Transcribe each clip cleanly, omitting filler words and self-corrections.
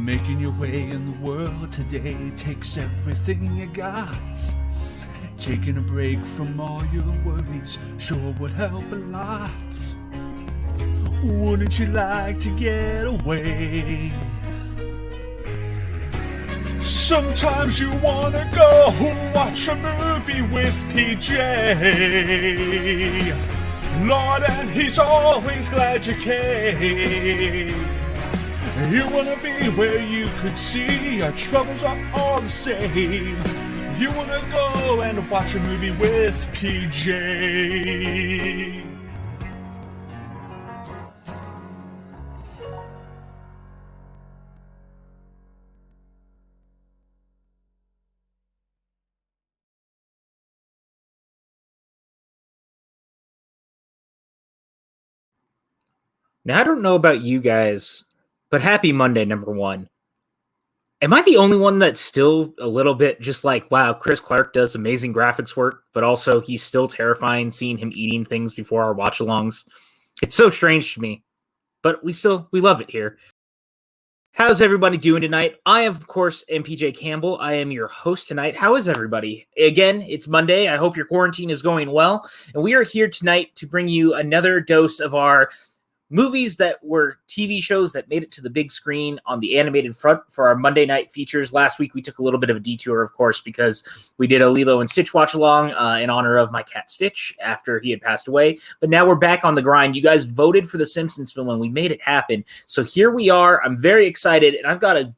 Making your way in the world today takes everything you got. Taking a break from all your worries sure would help a lot. Wouldn't you like to get away? Sometimes you wanna go watch a movie with PJ. Lord, and he's always glad you came. You wanna be where you could see our troubles are all the same. You wanna go and watch a movie with PJ. Now, I don't know about you guys, but happy Monday, number one. Am I the only one that's still a little bit just like, wow, Chris Clark does amazing graphics work, but also he's still terrifying seeing him eating things before our watch-alongs? It's so strange to me, but we love it here. How's everybody doing tonight? I, of course, am PJ Campbell. I am your host tonight. How is everybody? Again, it's Monday. I hope your quarantine is going well. And we are here tonight to bring you another dose of our movies that were TV shows that made it to the big screen on the animated front for our Monday night features. Last week, we took a little bit of a detour, of course, because we did a Lilo and Stitch watch-along in honor of my cat Stitch after he had passed away. But now we're back on the grind. You guys voted for the Simpsons film, and we made it happen. So here we are. I'm very excited, and I've got a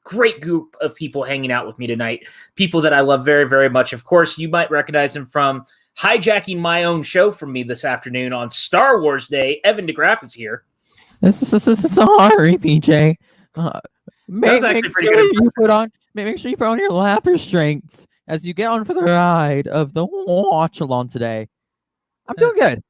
great group of people hanging out with me tonight, people that I love very, very much. Of course, you might recognize them from hijacking my own show from me this afternoon on Star Wars Day. Evan Degraff is here. This is sorry, PJ. Make sure you put on your lap restraints as you get on for the ride of the watch-along today. I'm doing good.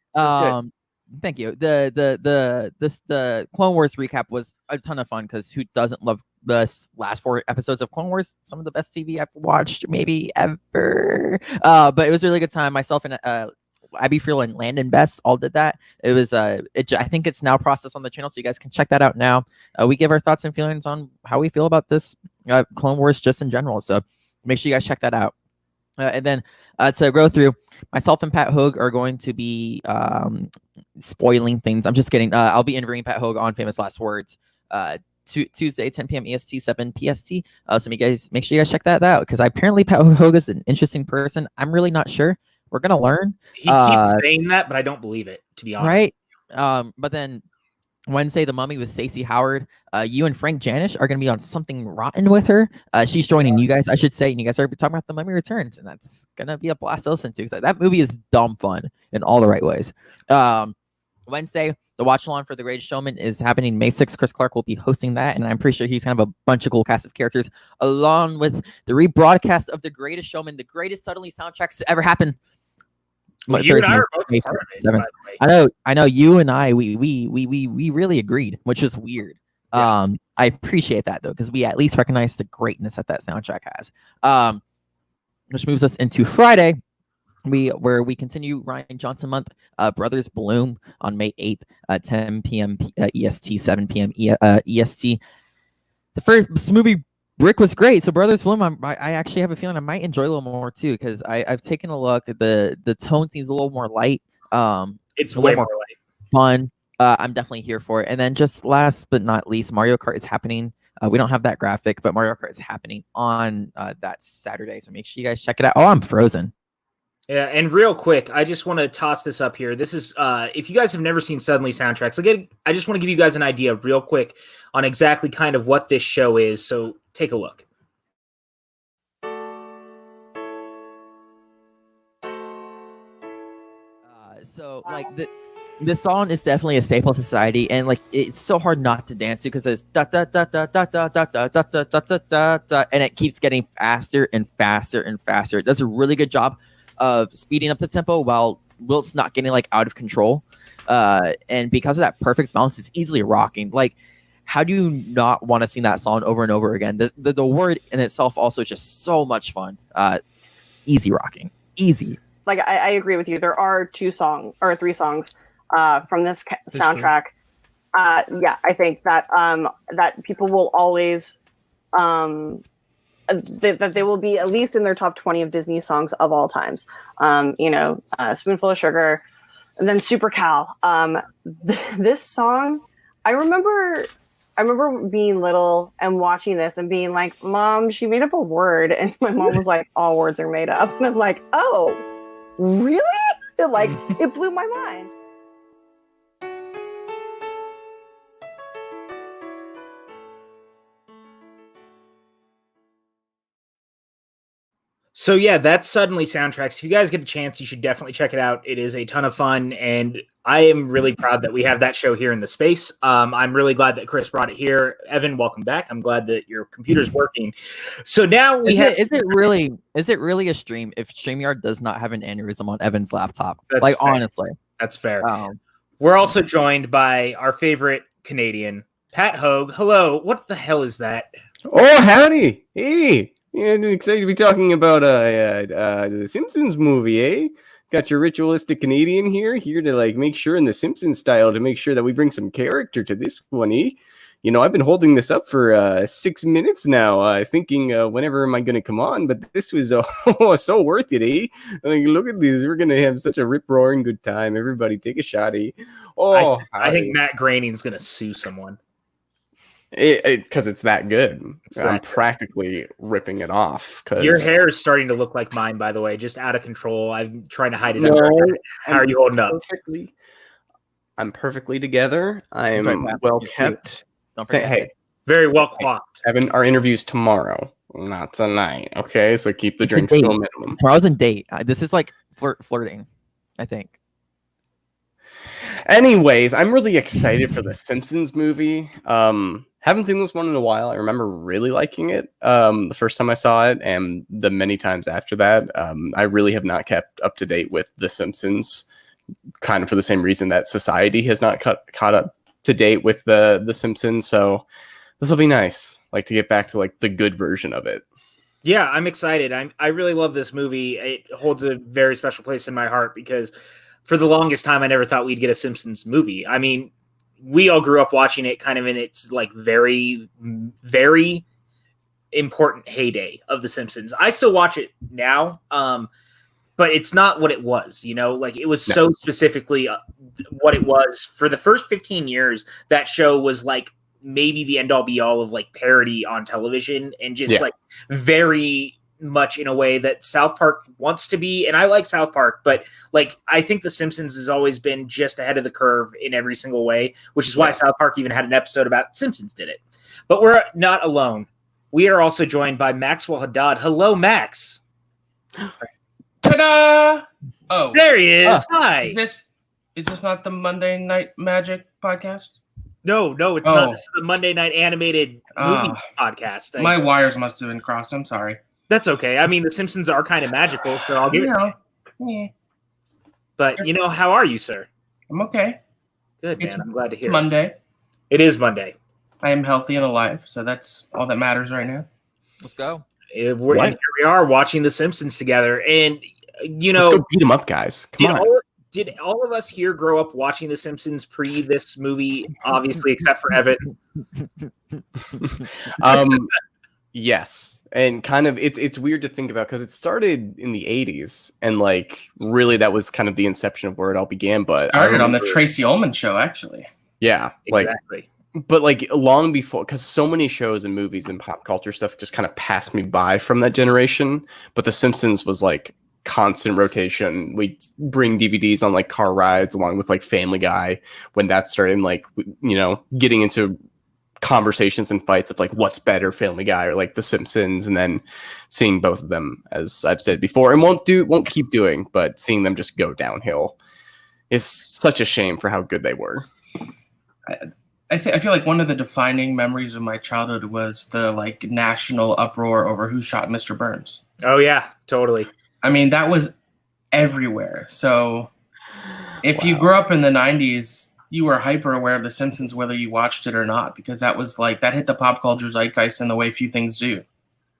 Thank you. The Clone Wars recap was a ton of fun because who doesn't love the last 4 episodes of Clone Wars? Some of the best TV I've watched maybe ever. But it was a really good time. Myself and Abby Friel and Landon Best all did that. It was I think it's now processed on the channel, so you guys can check that out now. We give our thoughts and feelings on how we feel about this Clone Wars just in general. So make sure you guys check that out. And then to go through, myself and Pat Hogue are going to be spoiling things. I'm just kidding. I'll be interviewing Pat Hogue on Famous Last Words Tuesday, 10 p.m. EST, 7 PST. So you guys make sure you guys check that out because apparently Pat Hogue is an interesting person. I'm really not sure. We're gonna learn. He keeps saying that, but I don't believe it, to be honest. Right. But then Wednesday, The Mummy with Stacey Howard. You and Frank Janisch are going to be on Something Rotten with her. She's joining you guys, I should say, and you guys are talking about The Mummy Returns, and that's going to be a blast to listen to because that movie is dumb fun in all the right ways. Wednesday, the watch-along for The Greatest Showman is happening May 6th. Chris Clark will be hosting that, and I'm pretty sure he's kind of a bunch of cool cast of characters, along with the rebroadcast of The Greatest Showman, the greatest suddenly soundtracks to ever happen. Well, you and I are both part of it, by the way. I know. You and I, we really agreed, which is weird. Yeah. I appreciate that though, because we at least recognize the greatness that that soundtrack has. Which moves us into Friday, where we continue Ryan Johnson month. Brothers Bloom on May 8th, 10 p.m. EST, 7 p.m. EST. The first movie Brick was great. So Brothers Bloom, I actually have a feeling I might enjoy a little more too because I've taken a look. The tone seems a little more light. It's way more light. Fun. I'm definitely here for it. And then just last but not least, Mario Kart is happening. We don't have that graphic, but Mario Kart is happening on that Saturday. So make sure you guys check it out. Oh, I'm frozen. Yeah, and real quick, I just want to toss this up here. This is, if you guys have never seen Suddenly Soundtracks, again, I just want to give you guys an idea real quick on exactly kind of what this show is. So take a look. So like the song is definitely a staple of society, and like it's so hard not to dance to because it's da da da da da da da da da da da da da, and it keeps getting faster and faster and faster. It does a really good job of speeding up the tempo while it's not getting like out of control. And because of that perfect balance, it's easily rocking. Like, how do you not want to sing that song over and over again? The word in itself also is just so much fun. Easy rocking, easy. Like I agree with you. There are 3 songs from this soundtrack. Yeah, I think that that people will always that they will be at least in their top 20 of Disney songs of all times. Spoonful of Sugar, and then Super Cal. This song, I remember being little and watching this and being like, Mom, she made up a word. And my mom was like, all words are made up. And I'm like, oh, really? It blew my mind. So yeah, that's Suddenly Soundtracks. If you guys get a chance, you should definitely check it out. It is a ton of fun, and I am really proud that we have that show here in the space. I'm really glad that Chris brought it here. Evan, welcome back. I'm glad that your computer's working. So now we have. Is it really a stream if StreamYard does not have an aneurysm on Evan's laptop? That's like fair. Honestly, that's fair. We're also joined by our favorite Canadian, Pat Hogue. Hello. What the hell is that? Oh, howdy. Hey. Yeah, I'm excited to be talking about the Simpsons movie, eh? Got your ritualistic Canadian here to make sure in the Simpsons style to make sure that we bring some character to this one, eh? I've been holding this up for 6 minutes now, thinking whenever am I going to come on, but this was so worth it, eh? Look at this, we're going to have such a rip-roaring good time. Everybody take a shot, eh? Oh, I think Matt Groening's going to sue someone. Because it's that good. I'm practically ripping it off. Your hair is starting to look like mine, by the way, just out of control. I'm trying to hide it under. How are you holding up? I'm perfectly together. I'm well kept. Don't forget. Hey, very well coiffed. Evan, our interview's tomorrow, not tonight. Okay, so keep the drinks still minimum. Tomorrow's a date. This is like flirting, I think. Anyways, I'm really excited for the Simpsons movie. Haven't seen this one in a while. I remember really liking it the first time I saw it, and the many times after that. I really have not kept up to date with the Simpsons, kind of for the same reason that society has not caught up to date with the Simpsons. So this will be nice, to get back to the good version of it. Yeah, I'm excited. I really love this movie. It holds a very special place in my heart because for the longest time, I never thought we'd get a Simpsons movie. I mean, we all grew up watching it kind of in its very, very important heyday of The Simpsons. I still watch it now, but it's not what it was, it was so specifically what it was. For the first 15 years, that show was maybe the end all be all of parody on television and just very much in a way that South Park wants to be. And I like South Park, but I think The Simpsons has always been just ahead of the curve in every single way, which is why South Park even had an episode about Simpsons did it. But we're not alone. We are also joined by Maxwell Haddad. Hello, Max. Ta-da! Oh, there he is. Hi. Is this not the Monday Night Magic podcast? No, it's not. This is the Monday Night Animated Movie podcast. My wires must have been crossed. I'm sorry. That's okay. I mean, The Simpsons are kind of magical, so I'll give it to you. Yeah. But, how are you, sir? I'm okay. Good, man. I'm glad to hear it. It's Monday. It is Monday. I am healthy and alive, so that's all that matters right now. Let's go. And here we are watching The Simpsons together. And, let's go beat them up, guys. Come on. Did all of us here grow up watching The Simpsons pre this movie? Obviously, except for Evan. Yes. And kind of it's weird to think about because it started in the 80s and really that was kind of the inception of where it all began. But I started on the Tracy Ullman show, actually. Yeah, exactly. But long before, because so many shows and movies and pop culture stuff just kind of passed me by from that generation. But The Simpsons was constant rotation. We bring DVDs on car rides along with Family Guy when that started, and getting into conversations and fights of what's better, Family Guy or The Simpsons, and then seeing both of them, as I've said before, and won't keep doing, but seeing them just go downhill is such a shame for how good they were. I feel like one of the defining memories of my childhood was the national uproar over who shot Mr. Burns. Oh yeah, totally. I mean, that was everywhere. So if you grew up in the 90s, you were hyper aware of The Simpsons, whether you watched it or not, because that was that hit the pop culture zeitgeist in the way few things do.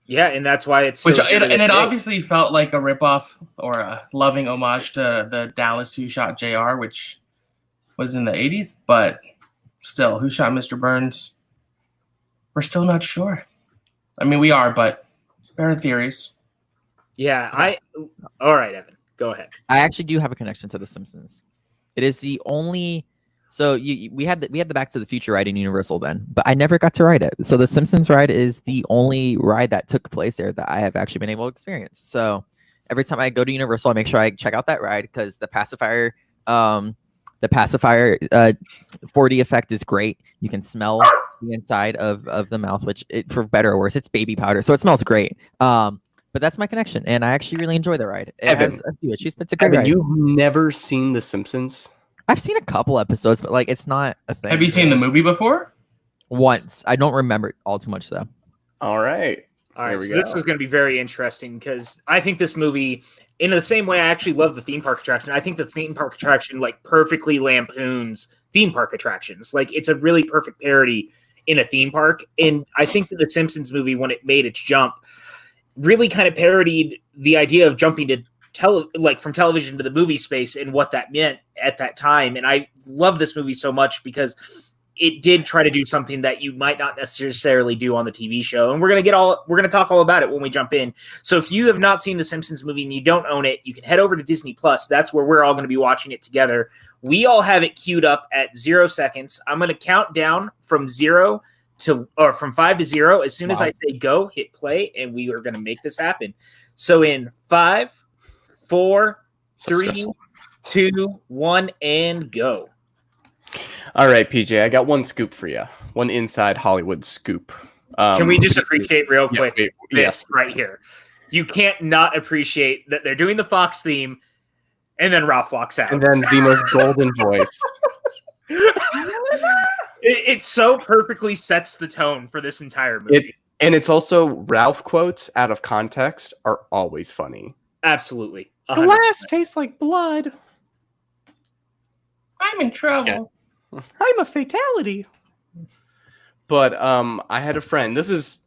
Yeah, and that's why it's it obviously felt like a ripoff or a loving homage to the Dallas Who Shot JR, which was in the 80s, but still, Who Shot Mr. Burns? We're still not sure. I mean, we are, but better theories. Yeah, all right, Evan, go ahead. I actually do have a connection to The Simpsons. It is the only. So we had the Back to the Future ride in Universal then, but I never got to ride it. So the Simpsons ride is the only ride that took place there that I have actually been able to experience. So every time I go to Universal, I make sure I check out that ride because the pacifier 4D effect is great. You can smell the inside of the mouth, which for better or worse, it's baby powder, so it smells great. But that's my connection, and I actually really enjoy the ride. It has a few issues, but it's a great ride. You've never seen The Simpsons? I've seen a couple episodes, but like it's not a thing. Have you seen the movie before? Once. I don't remember it all too much though. All right. All right, There we so go. this is going to be very interesting because I think this movie, in the same way I actually love the theme park attraction, I think the theme park attraction like perfectly lampoons theme park attractions. Like it's a really perfect parody in a theme park. And I think that the Simpsons movie, when it made its jump, really kind of parodied the idea of jumping to from television to the movie space and what that meant at that time. And I love this movie so much because it did try to do something that you might not necessarily do on the TV show. And we're going to talk all about it when we jump in. So if you have not seen the Simpsons movie and you don't own it, you can head over to Disney Plus. That's where we're all going to be watching it together. We all have it queued up at 0 seconds. I'm going to count down from 5 to 0. As soon as I say go, hit play, and we are going to make this happen. So in 5, 4, 3, 2, 1, and go. All right, PJ, I got one scoop for you. One inside Hollywood scoop. Can we just appreciate real quick this right here? You can't not appreciate that they're doing the Fox theme, and then Ralph walks out. And then the most golden voice. It so perfectly sets the tone for this entire movie. And it's also Ralph quotes out of context are always funny. Absolutely. 100%. The last tastes like blood. I'm in trouble. I'm a fatality. But I had a friend. This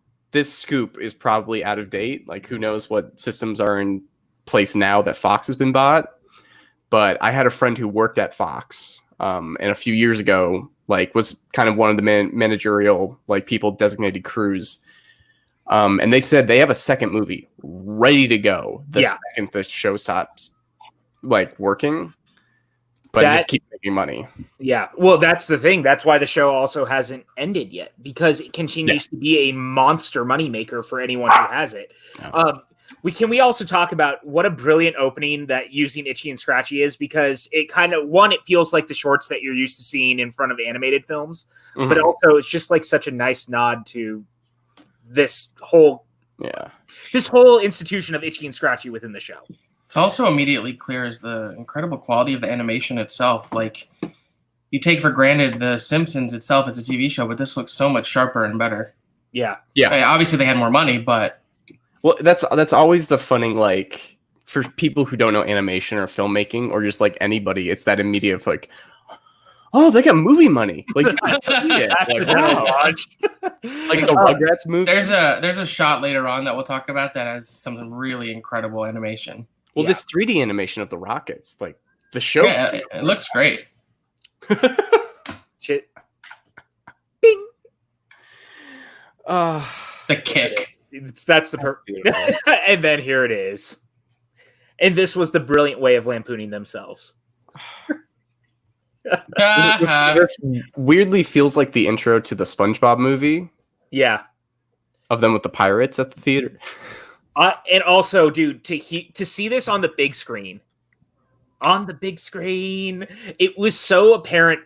scoop is probably out of date. Like who knows what systems are in place now that Fox has been bought. But I had a friend who worked at Fox, and a few years ago, like was kind of one of the managerial like people designated crews. And they said they have a second movie ready to go the second the show stops like working. But just keep making money. Yeah. Well, that's the thing. That's why the show also hasn't ended yet, because it continues to be a monster moneymaker for anyone who has it. We also talk about what a brilliant opening that using Itchy and Scratchy is, because it kind of, it feels like the shorts that you're used to seeing in front of animated films, but also it's just like such a nice nod to this whole institution of Itchy and Scratchy within the show. It's also immediately clear as the incredible quality of the animation itself. Like, you take for granted The Simpsons itself as a TV show, but this looks so much sharper and better. Yeah. I mean, obviously, they had more money, but... Well, that's always the funny, like, for people who don't know animation or filmmaking or just, like, anybody, it's that immediate, like, oh, they got movie money. Like, like wow. Like the Rugrats movie. There's a shot later on that we'll talk about that has some really incredible animation. Well, this 3D animation of the rockets, like the show. Yeah, it looks great. Shit. Bing. The kick. That's the and then here it is. And this was the brilliant way of lampooning themselves. This weirdly feels like the intro to the SpongeBob movie. Yeah. Of them with the pirates at the theater. And also, dude, to see this on the big screen, it was so apparent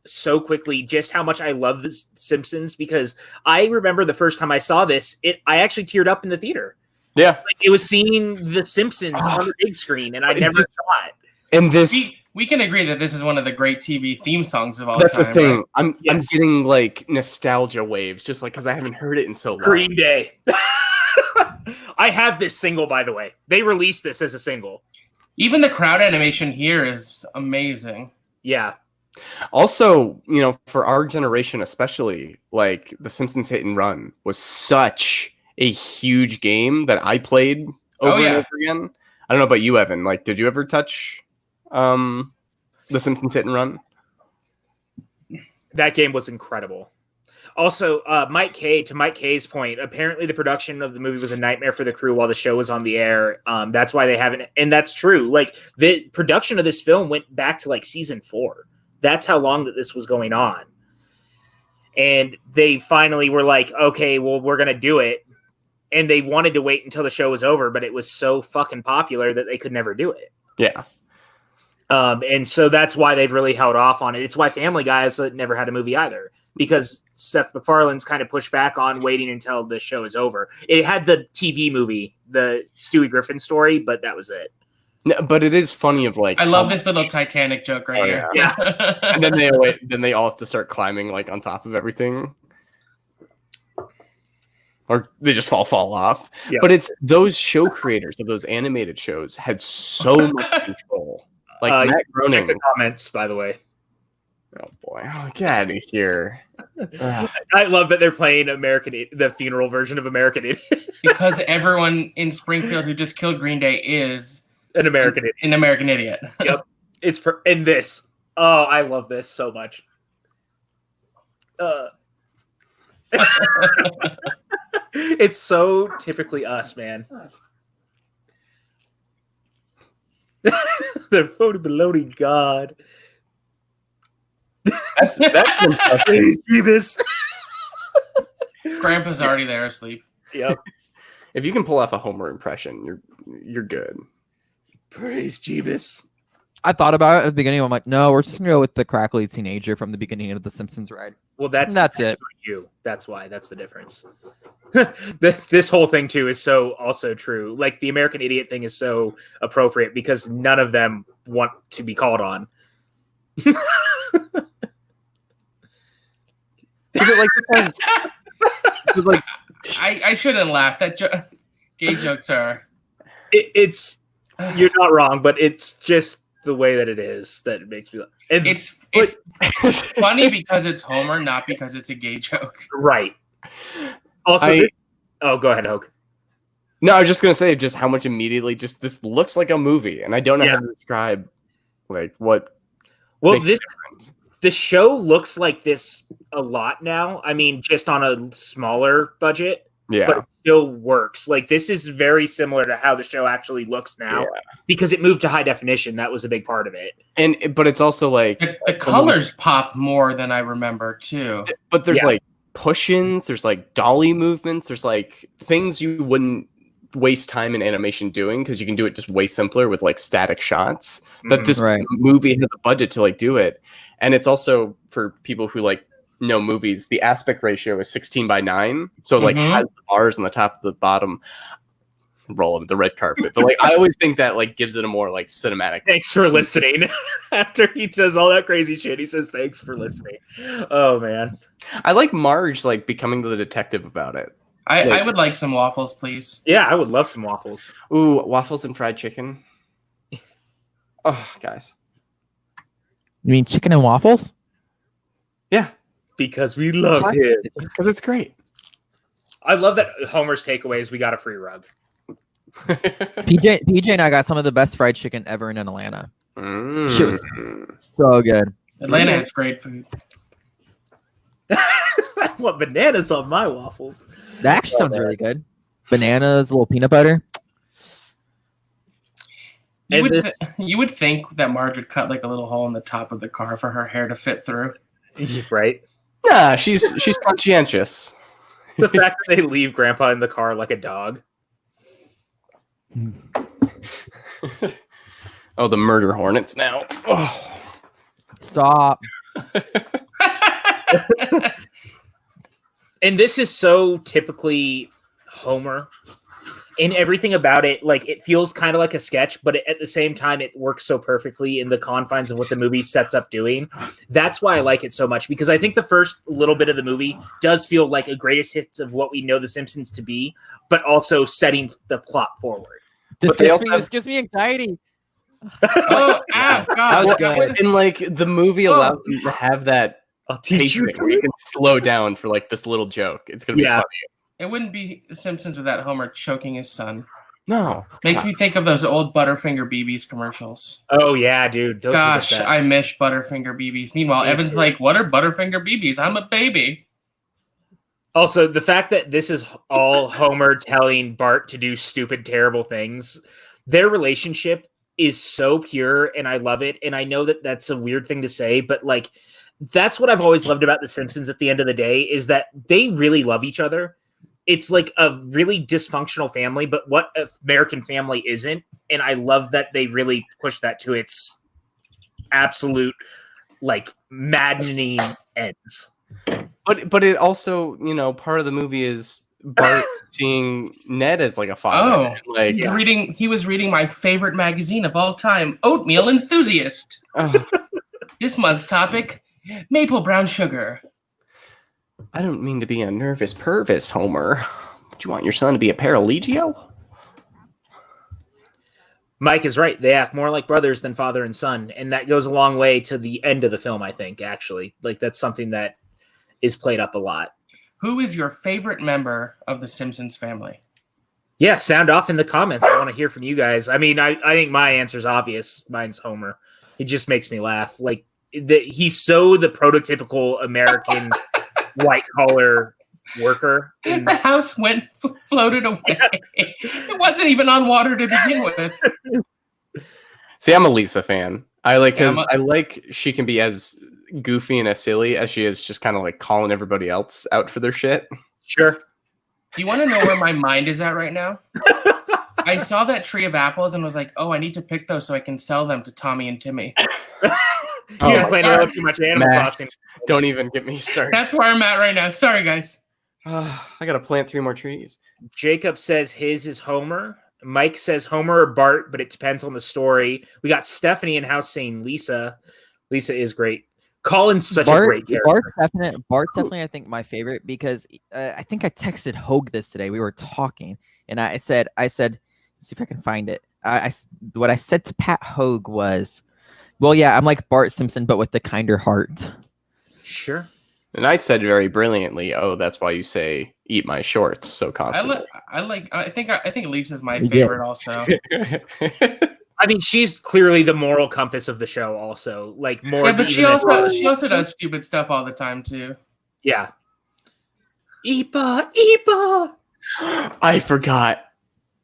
so quickly just how much I love The Simpsons, because I remember the first time I saw this, I actually teared up in the theater. Yeah. Like, it was seeing The Simpsons on the big screen, and I never saw it. And this... We can agree that this is one of the great TV theme songs of all time. That's the thing. Right? I'm getting, like, nostalgia waves, just, like, because I haven't heard it in so long. Green Day. I have this single, by the way. They released this as a single. Even the crowd animation here is amazing. Yeah. Also, you know, for our generation especially, like, The Simpsons Hit and Run was such a huge game that I played over and over again. I don't know about you, Evan. Like, did you ever touch The Simpsons Hit and Run? That game was incredible. Also, Mike K's point, apparently the production of the movie was a nightmare for the crew while the show was on the air. That's why they haven't, and that's true. Like the production of this film went back to like season 4. That's how long that this was going on. And they finally were like, okay, well, we're going to do it. And they wanted to wait until the show was over, but it was so fucking popular that they could never do it. Yeah. And so that's why they've really held off on it. It's why Family Guy has never had a movie either, because Seth MacFarlane's kind of pushed back on waiting until the show is over. It had the TV movie, the Stewie Griffin story, but that was it. No, but it is funny of like I love this little Titanic joke right here. Yeah. And then they all have to start climbing like on top of everything. Or they just fall off. Yeah. But it's those show creators of those animated shows had so much control. Like Matt Groening. Check the comments, by the way. Oh boy. Oh, get out of here. I love that they're playing the funeral version of American Idiot. Because everyone in Springfield who just killed Green Day is An American Idiot. An American Idiot. Yep. It's in this. Oh, I love this so much. It's so typically us, man. They're voted baloney God. That's impressive. Jeebus. Grandpa's already there asleep. Yep. If you can pull off a Homer impression, you're good. Praise Jeebus. I thought about it at the beginning. I'm like, no, we're just gonna go with the crackly teenager from the beginning of the Simpsons ride. Well, that's it. You. That's why. That's the difference. This whole thing too is so also true. Like the American Idiot thing is so appropriate because none of them want to be called on. I shouldn't laugh. That gay jokes are. It's you're not wrong, but it's just the way that it is that it makes me laugh. It's funny because it's Homer, not because it's a gay joke. Right. Also, go ahead, Hogue. No, I was just gonna say just how much immediately just this looks like a movie, and I don't know how to describe like what. Well, the show looks like this a lot now. I mean, just on a smaller budget. Yeah. But it still works. Like this is very similar to how the show actually looks now because it moved to high definition. That was a big part of it. But it's also like the colors pop more than I remember too. But there's like push-ins, there's like dolly movements, there's like things you wouldn't waste time in animation doing because you can do it just way simpler with like static shots. That this movie has a budget to like do it. And it's also for people who like know movies, the aspect ratio is 16:9, so like has the bars on the top of the bottom rolling the red carpet. But like I always think that like gives it a more like cinematic. Thanks for listening. After he says all that crazy shit, he says thanks for listening. Oh man, I like Marge like becoming the detective about it. I would like some waffles, please. Yeah, I would love some waffles. Ooh, waffles and fried chicken. Oh, guys. You mean chicken and waffles? Yeah. Because we love him. Because it's great. I love that Homer's takeaways. We got a free rug. PJ and I got some of the best fried chicken ever in Atlanta. Shit was so good. Atlanta has great food. I want bananas on my waffles. That actually sounds really good. Bananas, a little peanut butter. You would think that Marge would cut like a little hole in the top of the car for her hair to fit through. Right? Yeah, she's conscientious. The fact that they leave Grandpa in the car like a dog. Oh, the murder hornets now. Oh. Stop. And this is so typically Homer. And everything about it, like it feels kind of like a sketch, but at the same time, it works so perfectly in the confines of what the movie sets up doing. That's why I like it so much, because I think the first little bit of the movie does feel like a greatest hits of what we know The Simpsons to be, but also setting the plot forward. This gives me anxiety. Oh, ow, God. And like the movie allows you to have that pacing where you can slow down for like this little joke. It's going to be funny. It wouldn't be Simpsons without Homer choking his son. No. Makes me think of those old Butterfinger BBs commercials. Oh, yeah, dude. Those Gosh, I miss Butterfinger BBs. Meanwhile, Evan's like, what are Butterfinger BBs? I'm a baby. Also, the fact that this is all Homer telling Bart to do stupid, terrible things, their relationship is so pure, and I love it. And I know that that's a weird thing to say, but like, that's what I've always loved about The Simpsons at the end of the day, is that they really love each other. It's like a really dysfunctional family, but what American family isn't? And I love that they really push that to its absolute, like, maddening ends. But it also, part of the movie is Bart seeing Ned as like a father. Oh, like he was reading my favorite magazine of all time, Oatmeal Enthusiast. This month's topic, maple brown sugar. I don't mean to be a nervous pervis, Homer. Do you want your son to be a paralegio? Mike is right. They act more like brothers than father and son, and that goes a long way to the end of the film, I think, actually. Like, that's something that is played up a lot. Who is your favorite member of the Simpsons family? Yeah, sound off in the comments. I want to hear from you guys. I mean, I think my answer's obvious. Mine's Homer. It just makes me laugh. Like, he's so the prototypical American white-collar worker. And the house floated away. It wasn't even on water to begin with. See, I'm a Lisa fan. I like she can be as goofy and as silly as she is just kind of like calling everybody else out for their shit. Sure. Do you want to know where my mind is at right now? I saw that tree of apples and was like, oh, I need to pick those so I can sell them to Tommy and Timmy. You're playing a little too much Animal Crossing. Don't even get me started. That's where I'm at right now. Sorry, guys. I got to plant 3 more trees. Jacob says his is Homer. Mike says Homer or Bart, but it depends on the story. We got Stephanie in house saying Lisa. Lisa is great. Colin's such a great character. Bart's definitely, I think, my favorite because I think I texted Hogue this today. We were talking, and I said, let's see if I can find it. What I said to Pat Hogue was, well, yeah, I'm like Bart Simpson, but with the kinder heart. Sure. And I said very brilliantly, "Oh, that's why you say eat my shorts so constantly." I think Lisa's my favorite also. I mean, she's clearly the moral compass of the show. Also, like more. Yeah, but she also does stupid stuff all the time too. Yeah. Eepa. I forgot.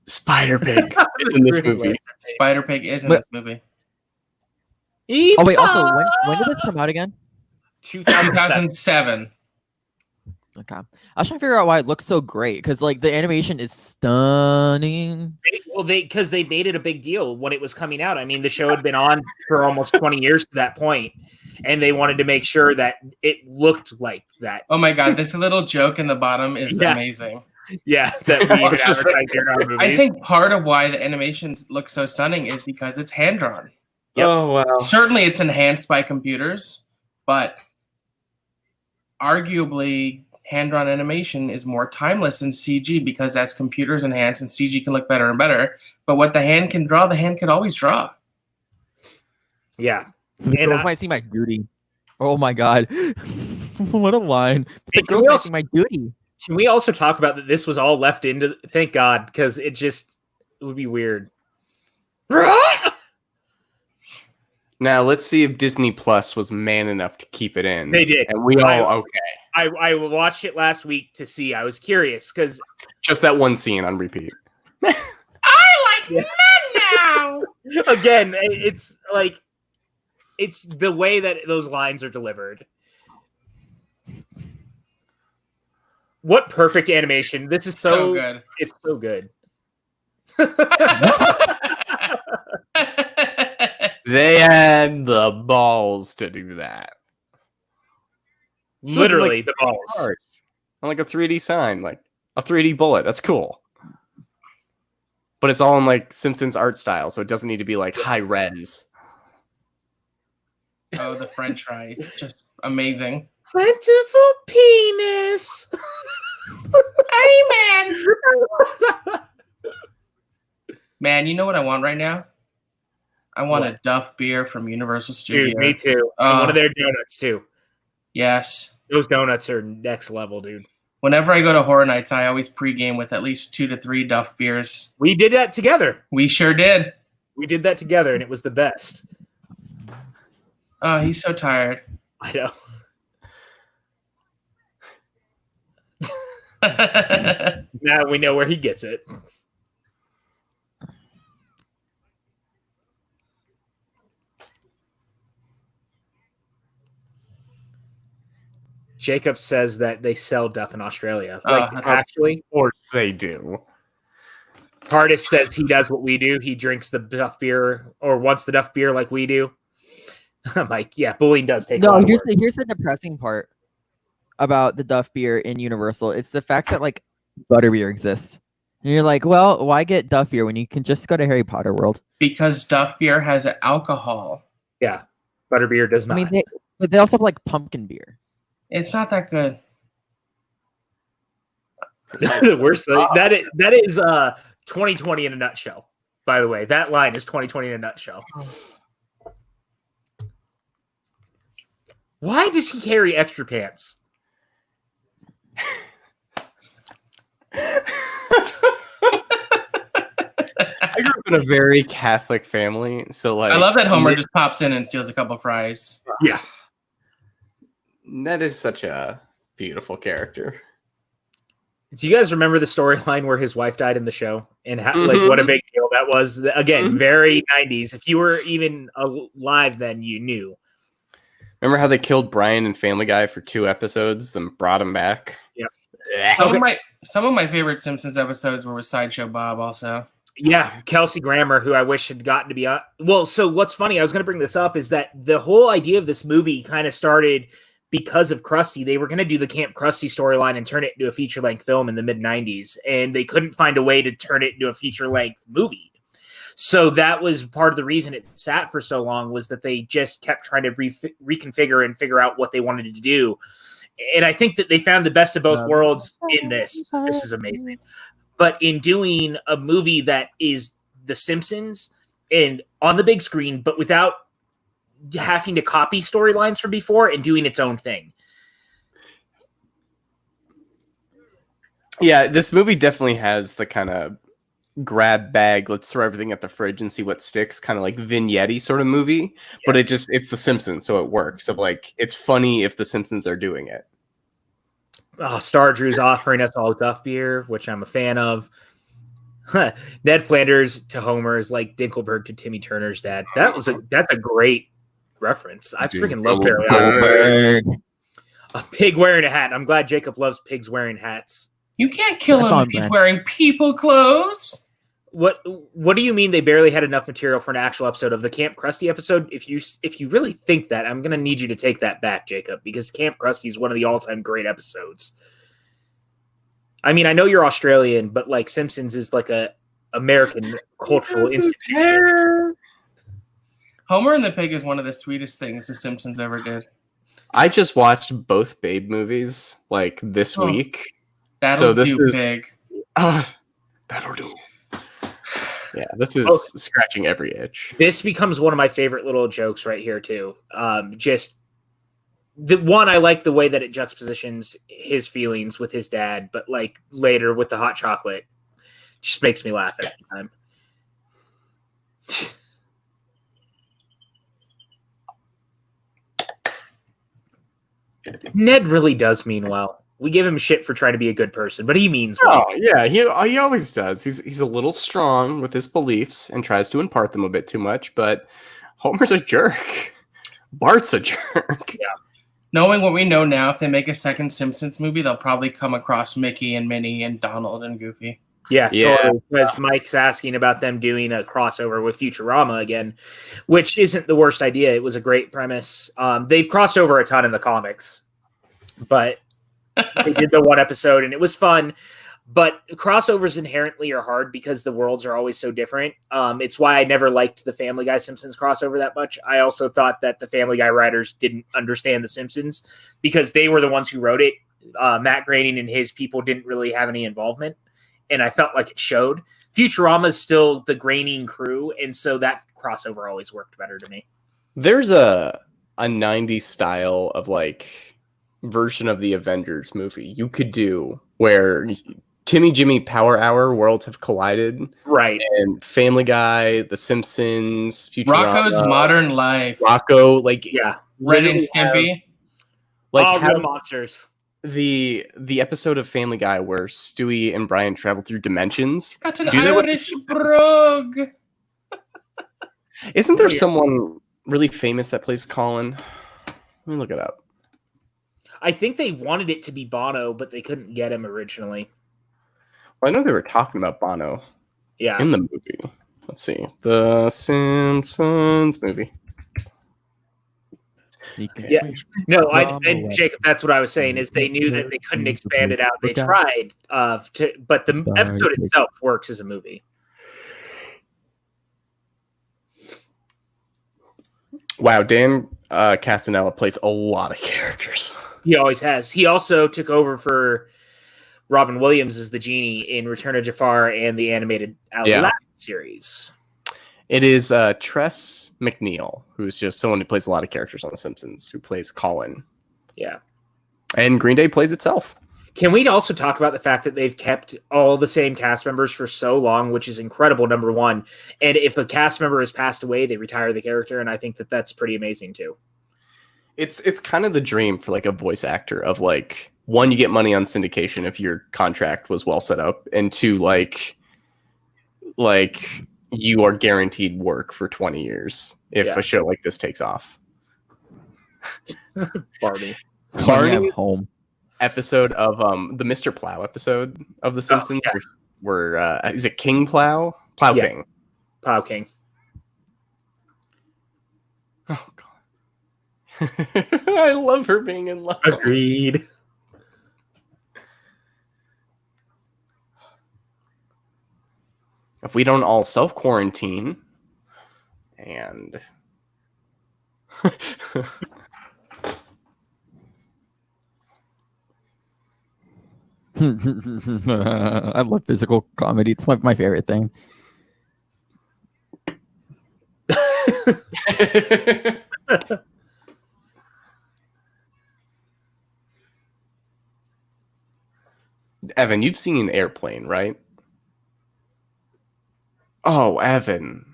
Spider Pig is in this movie. Spider Pig is in this movie. Eepa! Oh wait, also when did this come out again? 2007. Okay, I was trying to figure out why it looks so great because like the animation is stunning. Because they made it a big deal when it was coming out. I mean, the show had been on for almost 20 years to that point, and they wanted to make sure that it looked like that. Oh my god, this little joke in the bottom is amazing. Yeah, that we even advertise in our movies. I think part of why the animations look so stunning is because it's hand drawn. Yep. Oh wow! Certainly, it's enhanced by computers, but arguably, hand-drawn animation is more timeless than CG because as computers enhance and CG can look better and better, but what the hand can draw, the hand can always draw. Yeah. The girls might see my duty. Oh my god. What a line. The girls might see my duty. Can we also talk about that this was all left into, thank God, because it would be weird. Now let's see if Disney Plus was man enough to keep it in. They did. And we all okay. I watched it last week to see. I was curious because just that one scene on repeat. I like men now. Again, it's like it's the way that those lines are delivered. What perfect animation! This is so good. It's so good. They had the balls to do that. Literally, like the balls. On like a 3D sign, like a 3D bullet. That's cool. But it's all in like Simpsons art style, so it doesn't need to be like high res. Oh, the French fries. Just amazing. Plentiful penis. Hey, man. Man, you know what I want right now? I want a Duff beer from Universal Studios. Dude, me too. And one of their donuts, too. Yes. Those donuts are next level, dude. Whenever I go to Horror Nights, I always pregame with at least 2 to 3 Duff beers. We did that together. We sure did. We did that together, and it was the best. Oh, he's so tired. I know. Now we know where he gets it. Jacob says that they sell Duff in Australia. Actually, of course they do. Brightest says he does what we do. He drinks the Duff beer or wants the Duff beer like we do. I'm like, yeah, bullying does take. No, here's the depressing part about the Duff beer in Universal. It's the fact that like butterbeer exists, and you're like, well, why get Duff beer when you can just go to Harry Potter World? Because Duff beer has alcohol. Yeah, butterbeer does not. I mean, but they also have like pumpkin beer. It's not that good. The worst thing that is 2020 in a nutshell. By the way, that line is 2020 in a nutshell. Why does he carry extra pants? I grew up in a very Catholic family, so like I love that Homer just pops in and steals a couple fries. Yeah. Ned is such a beautiful character. Do you guys remember the storyline where his wife died in the show and like what a big deal that was? Again, very 90s. If you were even alive then, you knew. Remember how they killed Brian in Family Guy for 2 episodes, then brought him back? Yeah. Some of my favorite Simpsons episodes were with Sideshow Bob also. Yeah, Kelsey Grammer, who I wish had gotten to be on. Well, so what's funny, I was going to bring this up, is that the whole idea of this movie kind of started because of Krusty. They were going to do the Camp Krusty storyline and turn it into a feature-length film in the mid-90s, and they couldn't find a way to turn it into a feature-length movie. So that was part of the reason it sat for so long, was that they just kept trying to reconfigure and figure out what they wanted to do. And I think that they found the best of both worlds in this. This is amazing. But in doing a movie that is The Simpsons and on the big screen, but without having to copy storylines from before and doing its own thing. Yeah, this movie definitely has the kind of grab bag, let's throw everything at the fridge and see what sticks, kind of like vignette sort of movie. Yes. But it's The Simpsons, so it works. So like it's funny if The Simpsons are doing it. Star Drew's offering us all Duff beer, which I'm a fan of. Ned Flanders to Homer is like Dinkelberg to Timmy Turner's dad. That's a great reference. I freaking love Barry. A pig wearing a hat. I'm glad Jacob loves pigs wearing hats. You can't kill him if he's wearing people clothes. What do you mean they barely had enough material for an actual episode of the Camp Krusty episode? If you really think that, I'm gonna need you to take that back, Jacob, because Camp Krusty is one of the all-time great episodes. I mean, I know you're Australian, but like Simpsons is like a American cultural institution. Homer and the Pig is one of the sweetest things the Simpsons ever did. I just watched both Babe movies like this week. That'll do, Pig. That'll do. Yeah, this is scratching every itch. This becomes one of my favorite little jokes right here too. Just the one, I like the way that it juxtapositions his feelings with his dad, but like later with the hot chocolate, just makes me laugh every time. Ned really does mean well. We give him shit for trying to be a good person, but he means well. Oh, yeah, he always does. He's a little strong with his beliefs and tries to impart them a bit too much, but Homer's a jerk. Bart's a jerk. Yeah. Knowing what we know now, if they make a second Simpsons movie, they'll probably come across Mickey and Minnie and Donald and Goofy. Yeah, totally. Because Mike's asking about them doing a crossover with Futurama again, which isn't the worst idea. It was a great premise. They've crossed over a ton in the comics, but they did the one episode and it was fun. But crossovers inherently are hard because the worlds are always so different. It's why I never liked the Family Guy Simpsons crossover that much. I also thought that the Family Guy writers didn't understand the Simpsons because they were the ones who wrote it. Matt Groening and his people didn't really have any involvement, and I felt like it showed. Futurama is still the Groening crew, and so that crossover always worked better to me. There's a 90s style of like version of the Avengers movie you could do where Timmy Jimmy Power Hour worlds have collided, right? And Family Guy, The Simpsons, Futurama, Rocco's Modern Life, Rocco, like Ren and Stimpy, like all real monsters. the episode of Family Guy where Stewie and Brian travel through dimensions. Got an Irish brogue. Isn't there someone really famous that plays Colin? Let me look it up. I think they wanted it to be Bono, but they couldn't get him originally. Well, I know they were talking about Bono. Yeah. In the movie. Let's see. The Simpsons movie. Yeah. No, and Jacob, that's what I was saying, is they knew that they couldn't expand it out. They tried, but the episode itself works as a movie. Wow, Dan Castanella plays a lot of characters. He always has. He also took over for Robin Williams as the genie in Return of Jafar and the animated Aladdin series. It is Tress MacNeille, who's just someone who plays a lot of characters on The Simpsons, who plays Colin. Yeah. And Green Day plays itself. Can we also talk about the fact that they've kept all the same cast members for so long, which is incredible, number one. And if a cast member has passed away, they retire the character, and I think that that's pretty amazing, too. It's kind of the dream for like a voice actor of like, one, you get money on syndication if your contract was well set up, and two, like you are guaranteed work for 20 years if a show like this takes off. Barney home episode of the Mr. Plow episode of The Simpsons, where is it King Plow? King. Plow King. Oh god. I love her being in love. Agreed. If we don't all self-quarantine and I love physical comedy. It's my favorite thing. Evan, you've seen Airplane, right? Oh, Evan.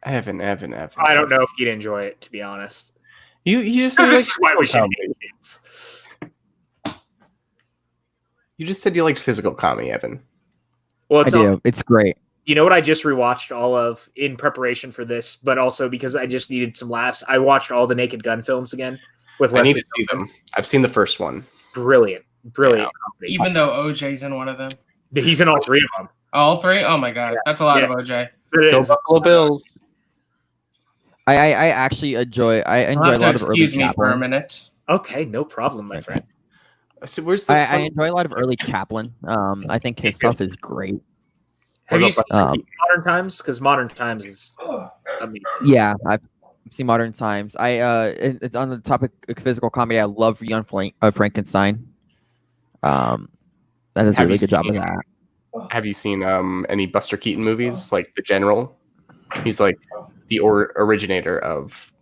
I don't know if you'd enjoy it, to be honest. You just said you just said you liked physical comedy, Evan. Well, I do. It's great. You know what I just rewatched all of in preparation for this, but also because I just needed some laughs. I watched all the Naked Gun films again. I need to see them. I've seen the first one. Brilliant. Yeah. Even though OJ's in one of them. He's in all three of them. All three? Oh my god. That's a lot of OJ. Go Buffalo Bills. I actually enjoy a lot of early excuse me for a minute. Okay, no problem, my friend. So where's I enjoy a lot of early Chaplin. I think his stuff is great. Have you seen Modern Times? Because Modern Times is amazing. Yeah, I've seen Modern Times. It's on the topic of physical comedy. I love Young Frankenstein. That is a really good job of that. Have you seen any Buster Keaton movies, like The General? He's like the originator of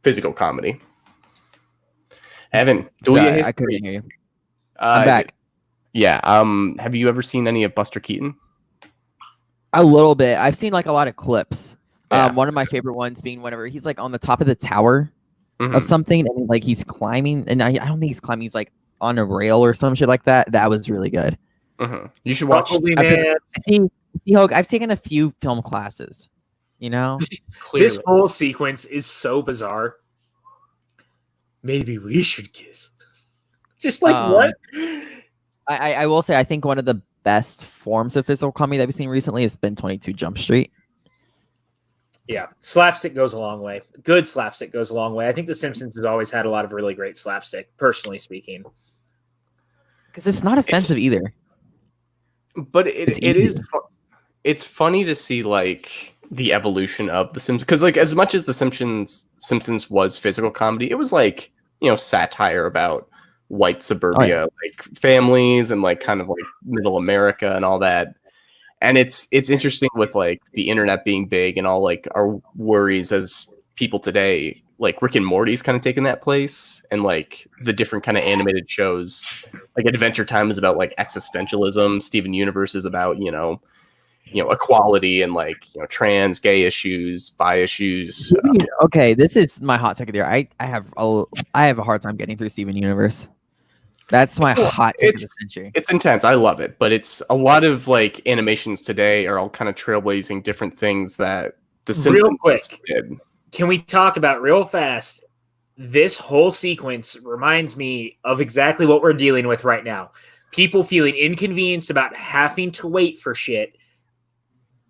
physical comedy. Evan, I couldn't hear you. I'm back. Yeah. Have you ever seen any of Buster Keaton? A little bit. I've seen like a lot of clips. Yeah. One of my favorite ones being whenever he's like on the top of the tower of something, and like he's climbing, and I don't think he's climbing. He's like on a rail or some shit like that. That was really good. You should watch. Hogue, I've taken a few film classes. You know, this whole sequence is so bizarre. Maybe we should kiss. Just like what? I will say, I think one of the best forms of physical comedy that we've seen recently has been 22 Jump Street. Yeah, slapstick goes a long way. Good slapstick goes a long way. I think The Simpsons has always had a lot of really great slapstick, personally speaking. Because it's not offensive either. But it's funny to see like the evolution of The Simpsons. Because like as much as The Simpsons was physical comedy, it was like, you know, satire about white suburbia, like families and like kind of like middle America and all that. And it's interesting with like the internet being big and all like our worries as people today, like Rick and Morty's kind of taking that place, and like the different kind of animated shows, like Adventure Time is about like existentialism, Steven Universe is about, you know, equality and like trans, gay issues, bi issues. Okay, this is my hot take of the year. I have a hard time getting through Steven Universe. That's my hot take of the century. It's intense. I love it, but it's a lot of like animations today are all kind of trailblazing different things that the Simpsons real quick did. Can we talk about real fast? This whole sequence reminds me of exactly what we're dealing with right now. People feeling inconvenienced about having to wait for shit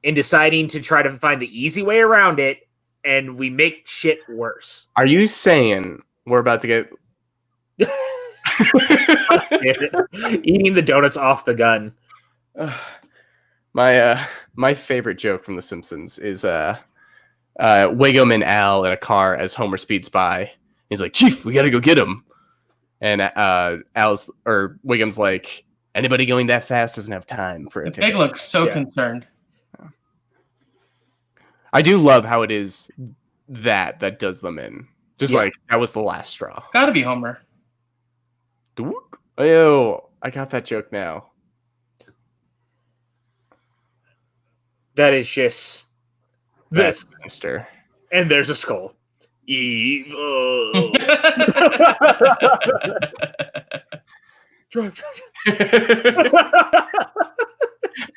and deciding to try to find the easy way around it, and we make shit worse. Are you saying we're about to get eating the donuts off the gun? My favorite joke from The Simpsons is Wiggum and Al in a car as Homer speeds by. He's like, "Chief, we gotta go get him." And Wiggum's like, "Anybody going that fast doesn't have time for a ticket." Pig looks so concerned. I do love how it is that does them in. Just like that was the last straw. Gotta be Homer. Oh, I got that joke now. That is just this. Monster. And there's a skull. Evil. Drive.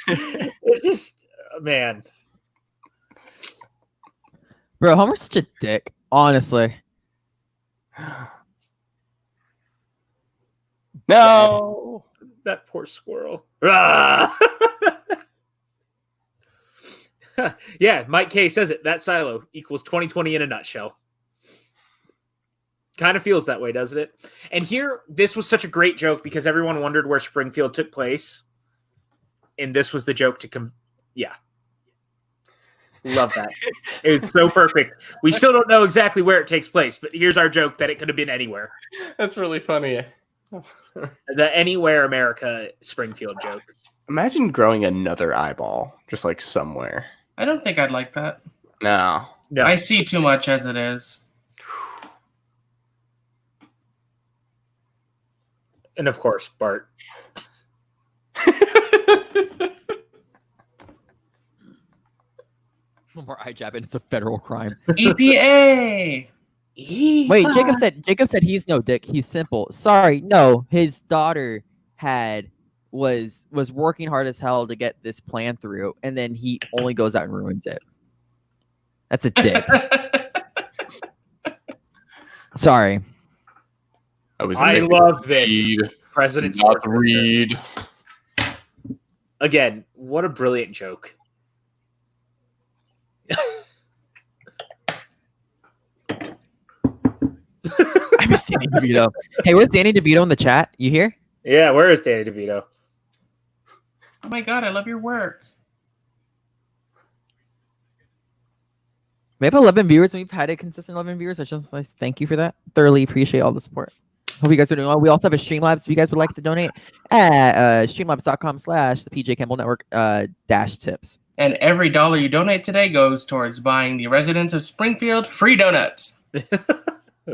It's just, man. Bro, Homer's such a dick, honestly. No. That poor squirrel. Ah! Yeah, Mike K says it. That silo equals 2020 in a nutshell. Kind of feels that way, doesn't it? And here, this was such a great joke because everyone wondered where Springfield took place. And this was the joke to come. Yeah. Love that. It's so perfect. We still don't know exactly where it takes place, but here's our joke that it could have been anywhere. That's really funny. The Anywhere America Springfield joke. Imagine growing another eyeball just like somewhere. I don't think I'd like that. No. I see too much as it is. And of course, Bart. One more eye jab, and it's a federal crime. EPA. Wait, Jacob said he's no dick. He's simple. Sorry, no. His daughter was working hard as hell to get this plan through, and then he only goes out and ruins it. That's a dick. Sorry. I love this. President not read. Again, what a brilliant joke. I miss Danny DeVito. Hey, where's Danny DeVito in the chat? You here? Yeah, where is Danny DeVito? Oh my god, I love your work. We have 11 viewers. We've had a consistent 11 viewers. I just like thank you for that. Thoroughly appreciate all the support. Hope you guys are doing well. We also have a Streamlabs if you guys would like to donate at streamlabs.com/the PJ Campbell Network -tips. And every dollar you donate today goes towards buying the residents of Springfield free donuts.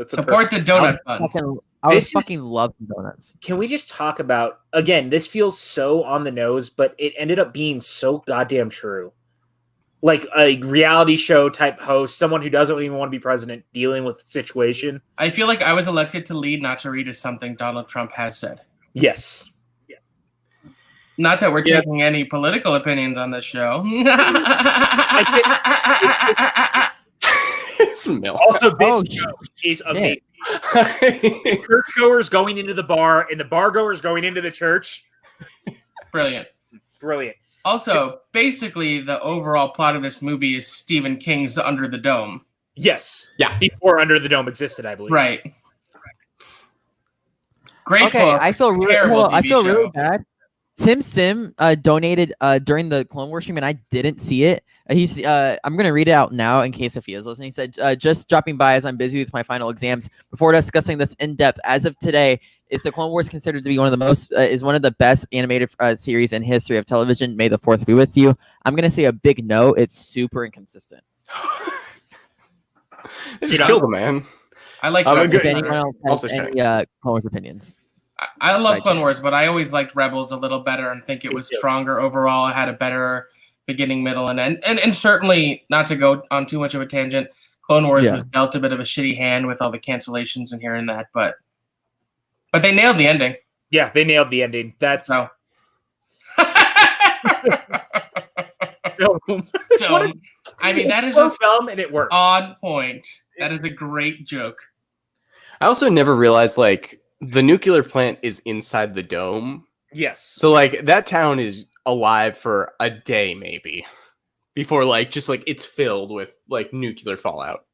Support the donut fund. I fucking love donuts. Can we just talk about, again, this feels so on the nose, but it ended up being so goddamn true. Like a reality show type host, someone who doesn't even want to be president, dealing with the situation. I feel like I was elected to lead, not to read, is something Donald Trump has said. Yes. Yeah. Not that we're taking any political opinions on this show. Also, this show is amazing. Churchgoers going into the bar and the bar goers going into the church. Brilliant. Also, basically, the overall plot of this movie is Stephen King's Under the Dome. Yes. Yeah. Before Under the Dome existed, I believe. Right. Great Okay, book. I feel show. really bad. Tim Sim donated during the Clone Wars stream, and I didn't see it. I'm going to read it out now in case if he is listening. He said, just dropping by as I'm busy with my final exams. Before discussing this in depth, as of today, is the Clone Wars considered to be one of the best animated series in history of television? May the 4th be with you. I'm going to say a big no. It's super inconsistent. They just killed the man. I like if anyone else has any Clone Wars opinions. I love Clone Wars, but I always liked Rebels a little better and think it was stronger overall. It had a better beginning, middle, and end. And certainly, not to go on too much of a tangent, Clone Wars was dealt a bit of a shitty hand with all the cancellations and here and that, but they nailed the ending. Yeah, they nailed the ending. That's so. I mean, that is so dumb, and it works. On point. That is a great joke. I also never realized like the nuclear plant is inside the dome. Yes. So like that town is alive for a day maybe before like just like it's filled with like nuclear fallout.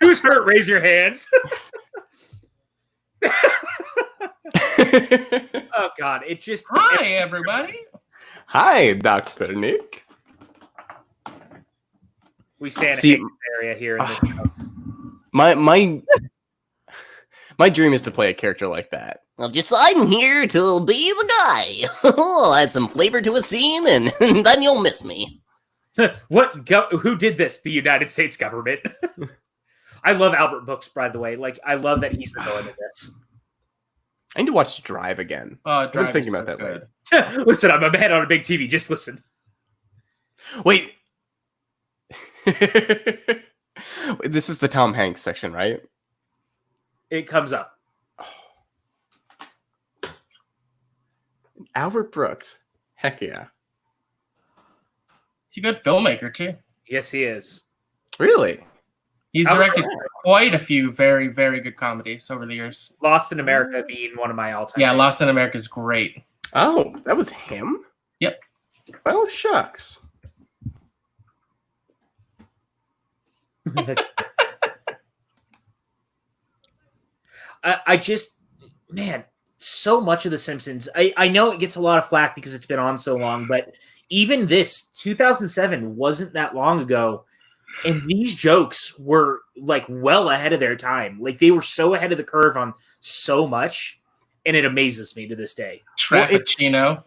Who's hurt? Raise your hands. Oh God! It just. Hi, everybody. Hi, Dr. Nick. We stand in this area here in this house. My dream is to play a character like that. I'm here to be the guy. I'll add some flavor to a scene, and then you'll miss me. Who did this? The United States government. I love Albert Brooks, by the way. Like, I love that he's the villain of this. I need to watch Drive again. Drive I'm thinking about that later. Listen, I'm a man on a big TV. Just listen. Wait. This is the Tom Hanks section, right? It comes up. Albert Brooks. Heck yeah. He's a good filmmaker, too. Yes, he is. Really? He's directed quite a few very, very good comedies over the years. Lost in America being one of my all-time. Yeah, Lost in America is great. Oh, that was him? Yep. Oh, shucks. I just, man, so much of The Simpsons. I know it gets a lot of flack because it's been on so long, but even this 2007 wasn't that long ago. And these jokes were like well ahead of their time. Like they were so ahead of the curve on so much. And it amazes me to this day. Frappuccino.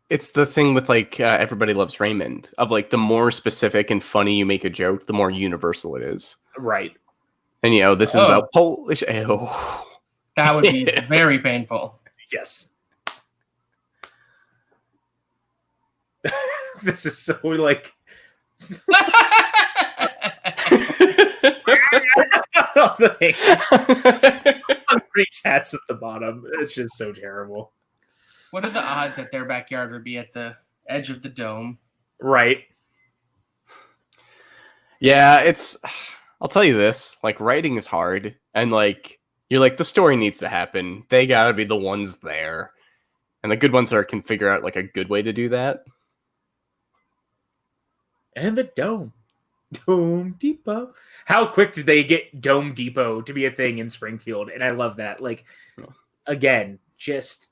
It's the thing with like Everybody Loves Raymond of like the more specific and funny you make a joke, the more universal it is. Right. And you know, this is about Polish. That would be very painful. Yes. This is so like. Hungry cats at the bottom. It's just so terrible. What are the odds that their backyard would be at the edge of the dome? Right. Yeah, I'll tell you this. Like, writing is hard. And, like, you're like, the story needs to happen. They gotta be the ones there. And the good ones can figure out, like, a good way to do that. And the Dome. Dome Depot. How quick did they get Dome Depot to be a thing in Springfield? And I love that. Like, again, just...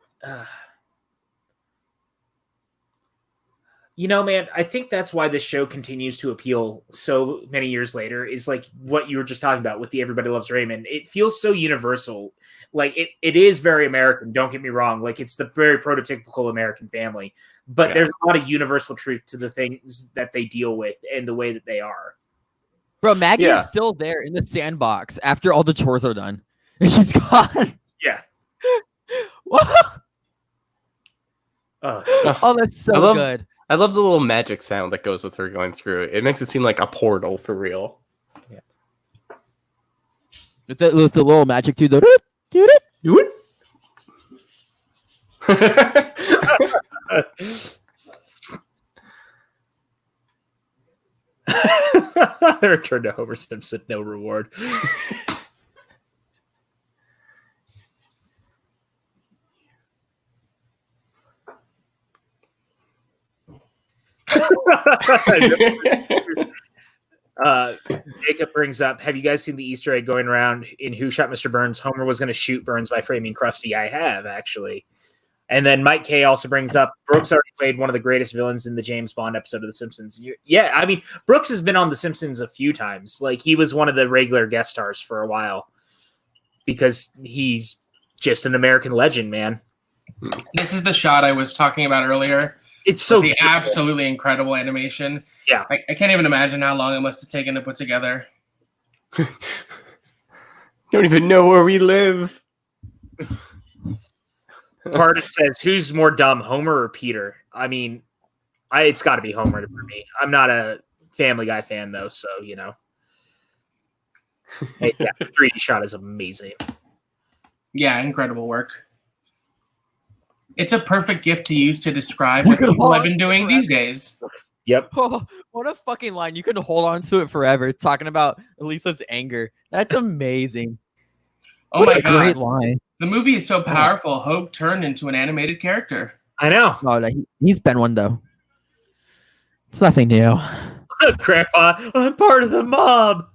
You know, man, I think that's why this show continues to appeal so many years later is like what you were just talking about with the Everybody Loves Raymond. It feels so universal. Like it is very American. Don't get me wrong. Like it's the very prototypical American family, but there's a lot of universal truth to the things that they deal with and the way that they are. Bro, Maggie is still there in the sandbox after all the chores are done. And she's gone. Yeah. Oh, that's so good. I love the little magic sound that goes with her going through it. It makes it seem like a portal for real. Yeah. With the little magic too. Return to Homer Simpson, no reward. Jacob brings up, have you guys seen the Easter egg going around in Who Shot Mr. Burns? Homer was going to shoot Burns by framing Krusty. I have, actually. And then Mike K also brings up, Brooks already played one of the greatest villains in the James Bond episode of The Simpsons. Yeah, I mean, Brooks has been on The Simpsons a few times. Like, he was one of the regular guest stars for a while because he's just an American legend, man. This is the shot I was talking about earlier. It's so the absolutely incredible animation. Yeah. I can't even imagine how long it must have taken to put together. Don't even know where we live. Bart says, "Who's more dumb, Homer or Peter?" I mean, it's got to be Homer for me. I'm not a Family Guy fan though, so Hey, yeah, the 3D shot is amazing. Yeah, incredible work. It's a perfect gift to use to describe what people have been doing these days. Yep. Oh, what a fucking line. You can hold on to it forever talking about Elisa's anger. That's amazing. Oh what my a god. Great line. The movie is so powerful. Hogue turned into an animated character. I know. Oh, no, he's been one though. It's nothing new. Grandpa, I'm part of the mob.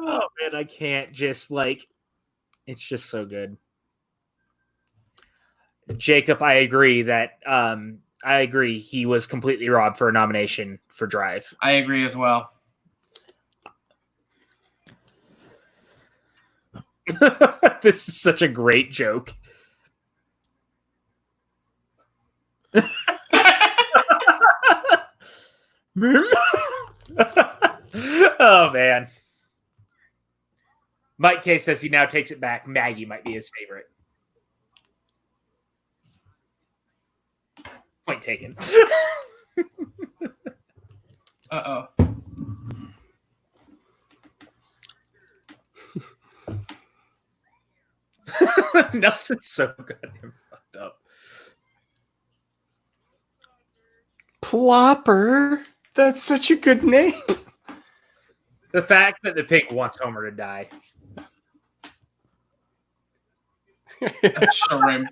Oh man, I can't just it's just so good. Jacob, I agree that he was completely robbed for a nomination for Drive. I agree as well. This is such a great joke. Oh man. Mike K says he now takes it back. Maggie might be his favorite. Point taken. Uh-oh. Nelson's so goddamn fucked up. Plopper. That's such a good name. The fact that the pig wants Homer to die. Shrimp.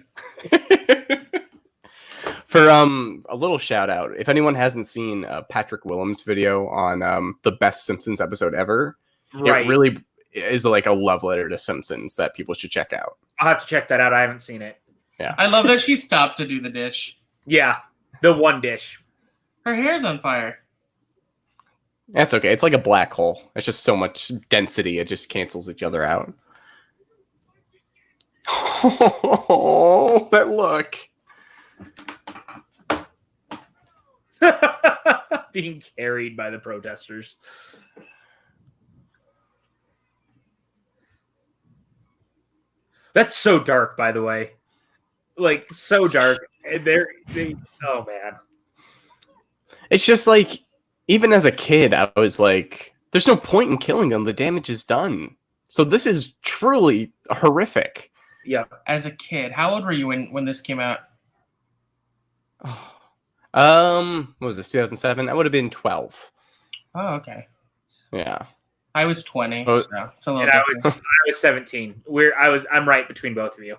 For a little shout out, if anyone hasn't seen Patrick Willems' video on the best Simpsons episode ever, Right. It really is like a love letter to Simpsons that people should check out. I'll have to check that out. I haven't seen it. Yeah. I love that she stopped to do the dish. Yeah. The one dish. Her hair's on fire. That's okay. It's like a black hole. It's just so much density. It just cancels each other out. Oh, that look. Being carried by the protesters. That's so dark, by the way. Like, so dark. Oh, man. It's just like, even as a kid, I was like, there's no point in killing them. The damage is done. So this is truly horrific. Yeah. As a kid, how old were you when this came out? What was this, 2007? I would have been 12. Oh, okay. Yeah. I was 20, Oh, so it's a little And bit. I was 17. I'm right between both of you.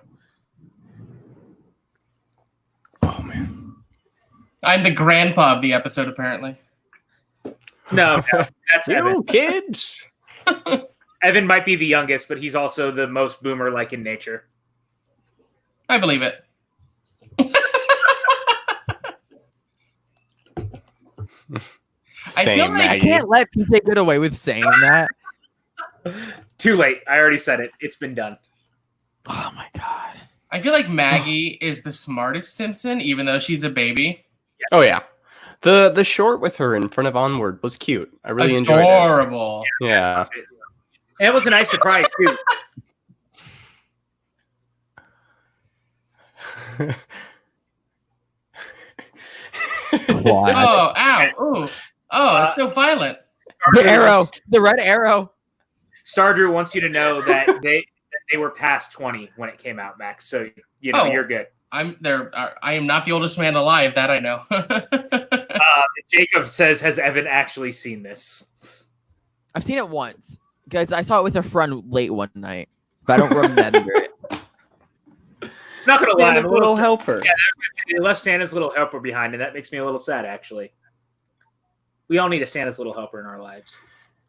Oh, man. I'm the grandpa of the episode, apparently. No, that's Evan. You kids. Evan might be the youngest, but he's also the most boomer-like in nature. I believe it. I feel like I can't let PJ get away with saying that. Too late. I already said it. It's been done. Oh my god. I feel like Maggie is the smartest Simpson, even though she's a baby. Oh, yeah. The short with her in front of Onward was cute. I really enjoyed it. Adorable. Yeah. And it was a nice surprise, too. What? Oh, ow. Ooh. Oh, it's so violent. The arrow. The red arrow. Stardrew wants you to know that they were past 20 when it came out, Max. So, you're good. I am not the oldest man alive. That I know. Jacob says, has Evan actually seen this? I've seen it once. Guys, I saw it with a friend late one night, but I don't remember it. Not going to lie. Santa's little helper. Yeah, they left Santa's little helper behind, and that makes me a little sad, actually. We all need a Santa's little helper in our lives.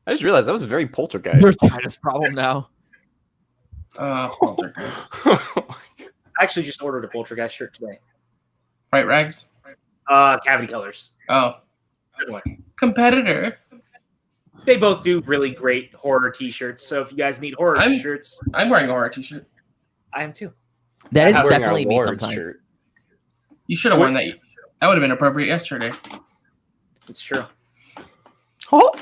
I just realized that was a very poltergeist. There's kind of problem now. Poltergeist. I actually just ordered a Poltergeist shirt today. Right, Rags? Cavity Colors. Oh. Good one. Competitor. They both do really great horror t-shirts, so if you guys need horror t-shirts... I'm wearing a horror t-shirt. I am too. That is I'm wearing definitely our me Lord's sometimes. shirt. You should have worn that. That would have been appropriate yesterday. It's true. Oh.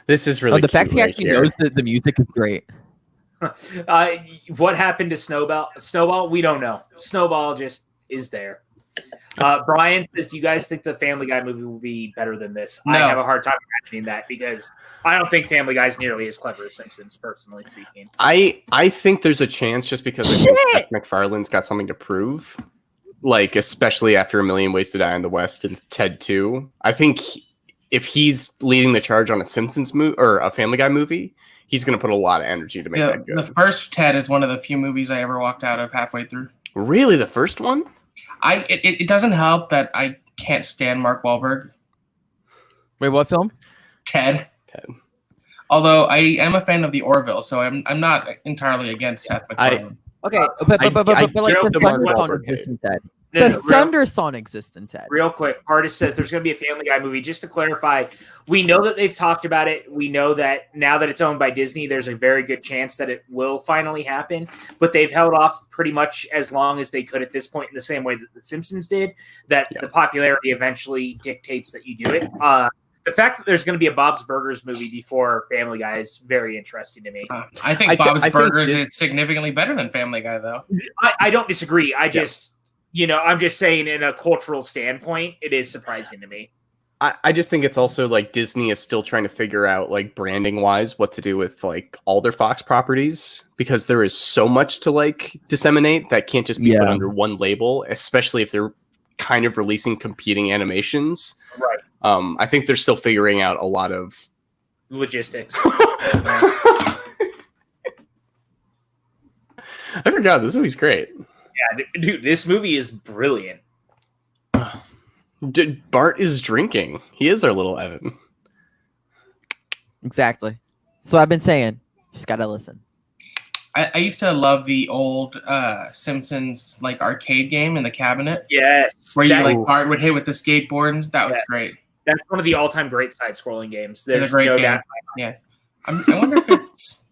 This is really the fact cute he right actually here. knows that the music is great. What happened to Snowball? Snowball? We don't know. Snowball just is there. Brian says, do you guys think the Family Guy movie will be better than this? No. I have a hard time imagining that because I don't think Family Guy is nearly as clever as Simpsons, personally speaking. I think there's a chance just because I think Seth MacFarlane's got something to prove. Like, especially after A Million Ways to Die in the West and Ted 2. I think if he's leading the charge on a Simpsons movie or a Family Guy movie, he's going to put a lot of energy to make that good. The first Ted is one of the few movies I ever walked out of halfway through. Really? The first one? It doesn't help that I can't stand Mark Wahlberg. Wait, what film? Ted. Although I am a fan of the Orville, so I'm not entirely against Seth MacFarlane. Okay, but like the Thunder song exists in Ted. The Thunder song exists in Ted. Real quick, Artist says there's going to be a Family Guy movie. Just to clarify, we know that they've talked about it. We know that now that it's owned by Disney, there's a very good chance that it will finally happen. But they've held off pretty much as long as they could at this point, in the same way that The Simpsons did. That the popularity eventually dictates that you do it. The fact that there's going to be a Bob's Burgers movie before Family Guy is very interesting to me. I think Bob's Burgers is significantly better than Family Guy, though. I don't disagree. I'm just saying in a cultural standpoint, it is surprising to me. I just think it's also like Disney is still trying to figure out, like, branding wise, what to do with like all their Fox properties, because there is so much to like disseminate that can't just be put under one label, especially if they're kind of releasing competing animations. Right. I think they're still figuring out a lot of logistics. I forgot this movie's great. Yeah, dude, this movie is brilliant. Bart is drinking. He is our little Evan. Exactly. So I've been saying, just gotta listen. I used to love the old Simpsons like arcade game in the cabinet. Yes, where Bart would hit with the skateboards. That was great. That's one of the all-time great side-scrolling games. There's a great game. Doubt. Yeah, I wonder if it's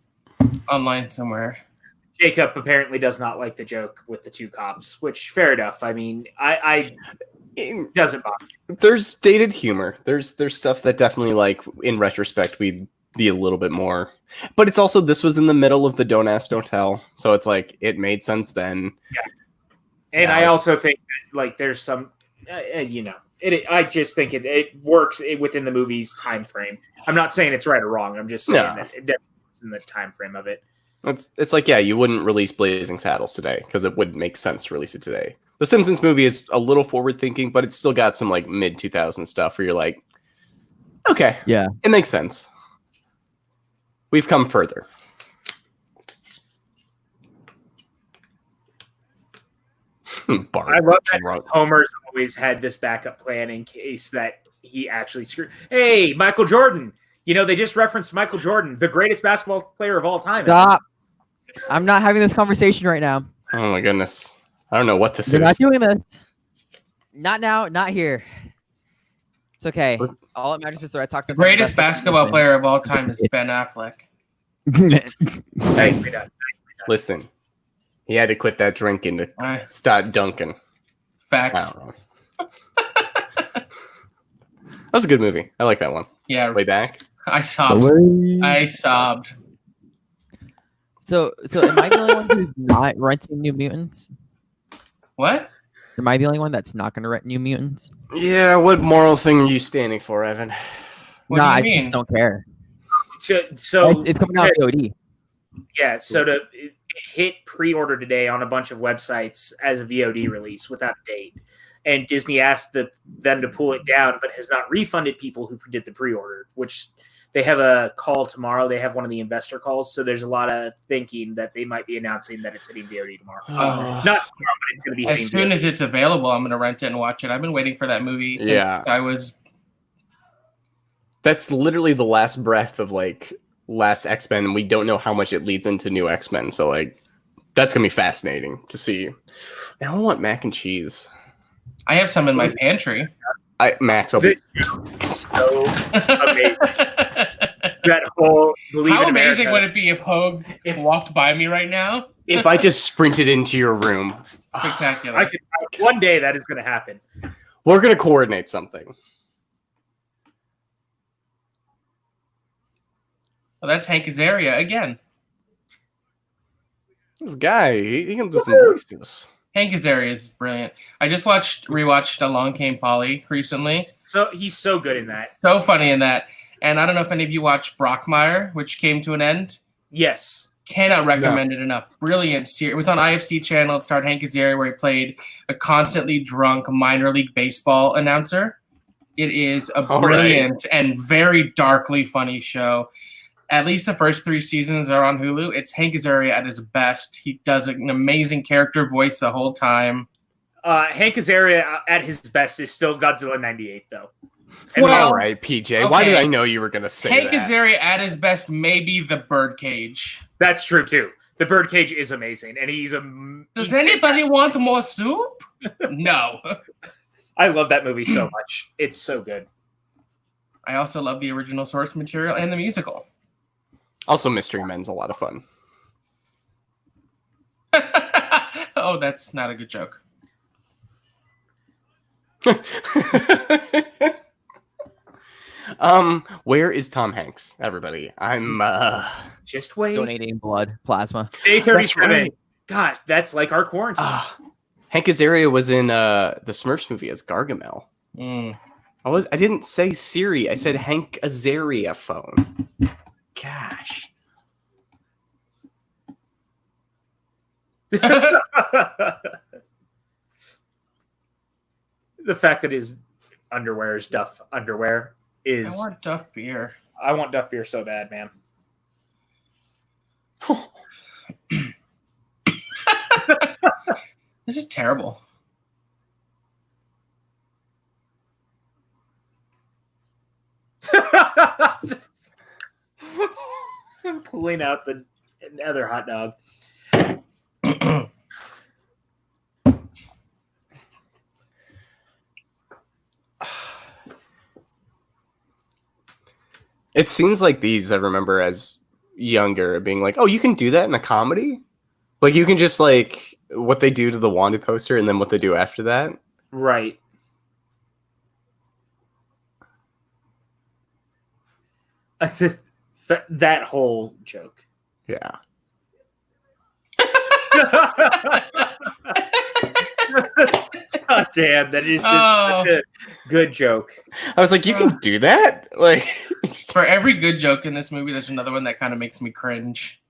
online somewhere. Jacob apparently does not like the joke with the two cops, which fair enough. I mean, it doesn't bother me. There's dated humor. There's stuff that definitely, like, in retrospect, we'd be a little bit more. But it's also, this was in the middle of the Don't Ask, Don't Tell, so it's like it made sense then. Yeah, and I also think that, like, there's some, I just think it works within the movie's time frame. I'm not saying it's right or wrong. I'm just saying that it definitely works in the time frame of it. It's like, you wouldn't release Blazing Saddles today because it wouldn't make sense to release it today. The Simpsons movie is a little forward thinking, but it's still got some like mid 2000s stuff where you're like, okay, it makes sense. We've come further. Bart. I love that Homer's always had this backup plan in case that he actually screwed. Hey, Michael Jordan. You know, they just referenced Michael Jordan, the greatest basketball player of all time. Stop. I'm not having this conversation right now. Oh, my goodness. I don't know what this You're is. Not doing this. Not now, not here. It's okay. All that matters is the Red Sox. The greatest basketball player of all time is Ben Affleck. Hey, listen, he had to quit that drinking to start dunking. Facts. That was a good movie. I like that one. Yeah. Way back. I sobbed. I sobbed. So am I the only one who's not renting New Mutants? What? Am I the only one that's not going to rent New Mutants? Yeah, what moral thing are you standing for, Evan? No, I just don't care. So it's coming out VOD. Yeah, so to hit pre-order today on a bunch of websites as a VOD release without a date. And Disney asked them to pull it down, but has not refunded people who did the pre-order, which they have a call tomorrow. They have one of the investor calls. So there's a lot of thinking that they might be announcing that it's hitting VOD tomorrow. Not tomorrow, but it's going to be as soon as it's available. I'm going to rent it and watch it. I've been waiting for that movie since I was. That's literally the last breath of like last X-Men. And we don't know how much it leads into new X-Men. So like, that's going to be fascinating to see. Now I want mac and cheese. I have some in my pantry. Max, will be so amazing. That whole How amazing would it be if Hogue walked by me right now If I just sprinted into your room, Spectacular. One day that is going to happen. we're gonna coordinate something. Well, that's Hank Azaria again. This guy, he can do some voices. Hank Azaria is brilliant. I just rewatched Along Came Polly recently. So he's so good in that. So funny in that. And I don't know if any of you watched Brockmire, which came to an end. Yes. Cannot recommend it enough. Brilliant series. It was on IFC channel. It starred Hank Azaria, where he played a constantly drunk minor league baseball announcer. It is a brilliant and very darkly funny show. At least the first 3 seasons are on Hulu. It's Hank Azaria at his best. He does an amazing character voice the whole time. Hank Azaria at his best is still Godzilla 98, though. All right, PJ. Why did I know you were going to say Hank that? Azaria at his best, maybe the Birdcage. That's true, too. The Birdcage is amazing, and Does anybody want more soup? No. I love that movie so much. It's so good. I also love the original source material and the musical. Also, Mystery Men's a lot of fun. Oh, that's not a good joke. Where is Tom Hanks, everybody? I'm just wait. Donating blood, plasma. Day 37. Right. God, that's like our quarantine. Hank Azaria was in the Smurfs movie as Gargamel. I didn't say Siri. I said Hank Azaria phone. Gosh. The fact that his underwear is Duff underwear is. I want Duff beer. I want Duff beer so bad, man. This is terrible. I'm pulling out the other hot dog. It seems like these I remember as younger being like, oh, you can do that in a comedy? Like you can just like what they do to the Wanda poster and then what they do after that? Right. That whole joke. Yeah. Oh, damn, that is such a good joke. I was like, you can do that? Like, for every good joke in this movie, there's another one that kind of makes me cringe.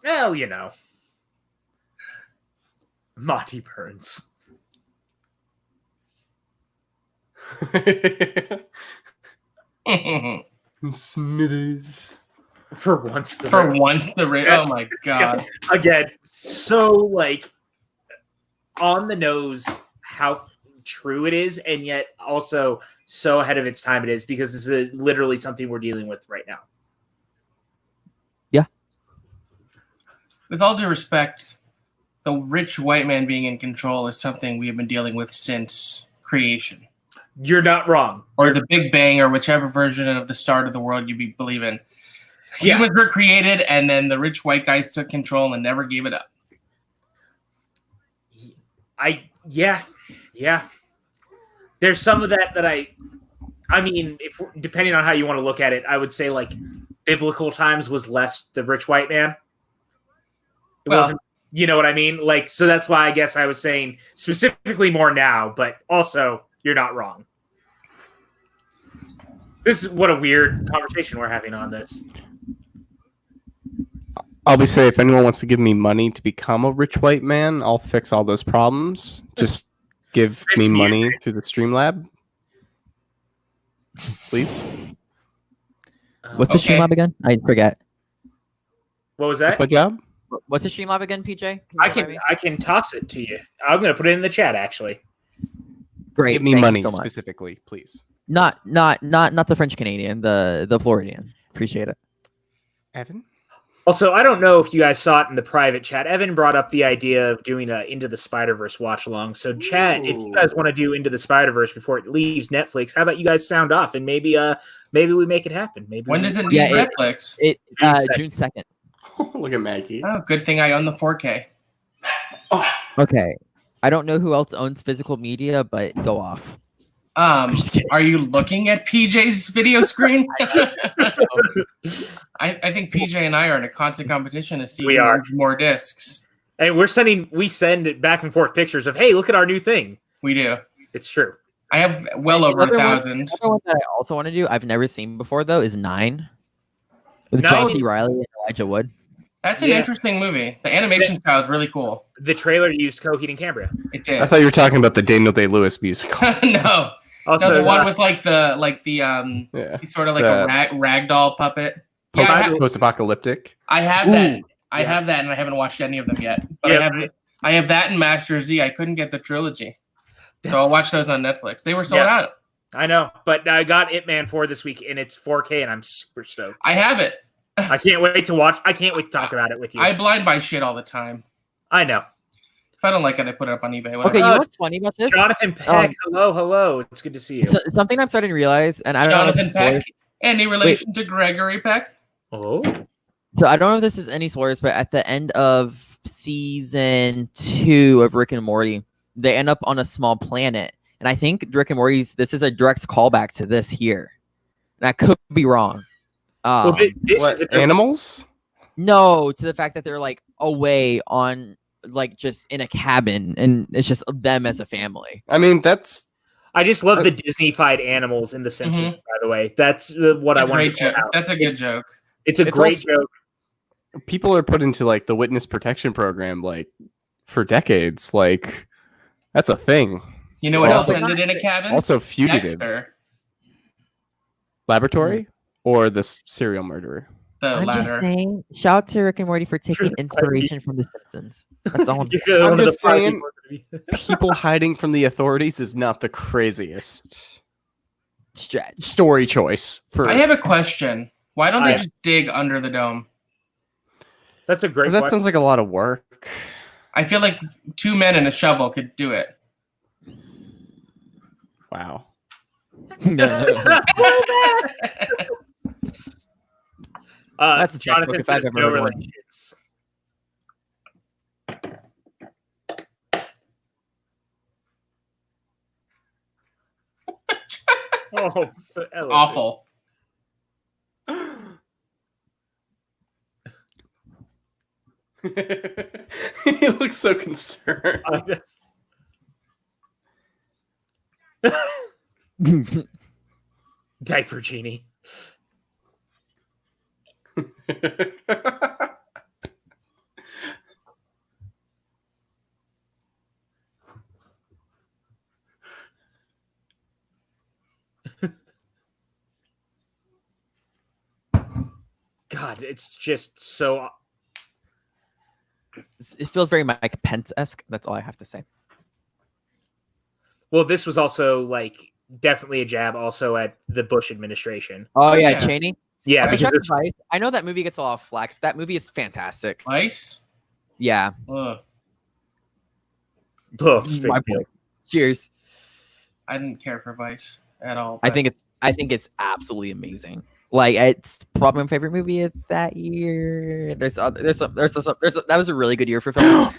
Well, you know. Monty Burns. Smithers. For once the oh my god. Again, so like on the nose how true it is, and yet also so ahead of its time it is, because this is literally something we're dealing with right now. Yeah. With all due respect, the rich white man being in control is something we have been dealing with since creation. You're not wrong. Or the Big Bang, or whichever version of the start of the world you believe in. Yeah. Humans were created, and then the rich white guys took control and never gave it up. Yeah. There's some of that I mean, if depending on how you want to look at it, I would say like biblical times was less the rich white man. It wasn't, you know what I mean? Like, so that's why I guess I was saying specifically more now, but also you're not wrong. This is what a weird conversation we're having on this. I'll be saying, if anyone wants to give me money to become a rich white man, I'll fix all those problems. Just give me money through the Streamlab, please. What's the Streamlab again? I forget. What was that? Good job. What's the Streamlab again, PJ? I can toss it to you. I'm going to put it in the chat, actually. Great. Give me Thank money you so much. specifically, please. Not the French Canadian, the Floridian. Appreciate it. Evan? Also, I don't know if you guys saw it in the private chat. Evan brought up the idea of doing a Into the Spider-Verse watch along. So, chat, if you guys want to do Into the Spider-Verse before it leaves Netflix, how about you guys sound off and maybe we make it happen? Maybe when does it leave Netflix? June 2nd. Look at Maggie. Oh, good thing I own the 4K. Okay. I don't know who else owns physical media, but go off. Just kidding. Are you looking at PJ's video screen? I think PJ and I are in a constant competition to see We who are. owns more discs. And we send back and forth pictures of, hey, look at our new thing. We do. It's true. I have well over Another 1,000. Another one that I also want to do, I've never seen before though, is 9 with Nine John is- C. Riley and Elijah Wood. That's an interesting movie. The animation style is really cool. The trailer used Coheed and Cambria. It did. I thought you were talking about the Daniel Day-Lewis musical. No. Also, No, the one with like the Yeah. he's sort of like a ragdoll puppet. Post-apocalyptic. I have that. I have that, and I haven't watched any of them yet. But Yeah. I have that and Master Z. I couldn't get the trilogy, so I'll watch those on Netflix. They were sold out. I know, but I got Ip Man 4 this week, and it's 4K, and I'm super stoked. I have it. I can't wait to watch. I can't wait to talk about it with you. I blind buy shit all the time. I know. If I don't like it, I put it up on eBay. Whatever. Okay, you know what's funny about this? Jonathan Peck, hello. It's good to see you. Something I'm starting to realize, and I don't know if Jonathan this is Peck. spoilers- Any relation to Gregory Peck? Oh, So I don't know if this is any spoilers, but at the end of season 2 of Rick and Morty, they end up on a small planet, and I think Rick and Morty's this is a direct callback to this here. And I could be wrong. well, this What, is a animals? No, to the fact that they're like away on like just in a cabin, and it's just them as a family. I mean, that's I just love the Disney-fied animals in The Simpsons. By the way, that's what I want to Great joke. That's a good joke. It's a great also- joke. people are put into like the witness protection program like for decades. Like that's a thing. You know what Well, else ended in a cabin? Also, fugitives. Dexter, Laboratory or the serial murderer. the I'm just latter. saying, shout out to Rick and Morty for taking inspiration from The Simpsons. That's all. I'm just saying, people hiding from the authorities is not the craziest Stretch. story choice for. I have a question. Why don't they I- just dig under the dome? That's a great 'cause that question. sounds like a lot of work. I feel like 2 men and a shovel could do it. Wow. That's a Jonathan textbook if I've says ever no heard one. relations. Oh, Awful. He looks so concerned. Diaper genie. God, it's just so. It feels very Mike Pence-esque. That's all I have to say. Well, this was also like definitely a jab also at the Bush administration. Oh yeah, yeah. Cheney. Yeah, So because shout out this, to Vice. I know that movie gets a lot of flack. That movie is fantastic. Ice? Yeah. Ugh. oh, My Springfield. point. Cheers. I didn't care for Vice at all. I but- think it's absolutely amazing. Like it's probably my favorite movie of that year. That was a really good year for film.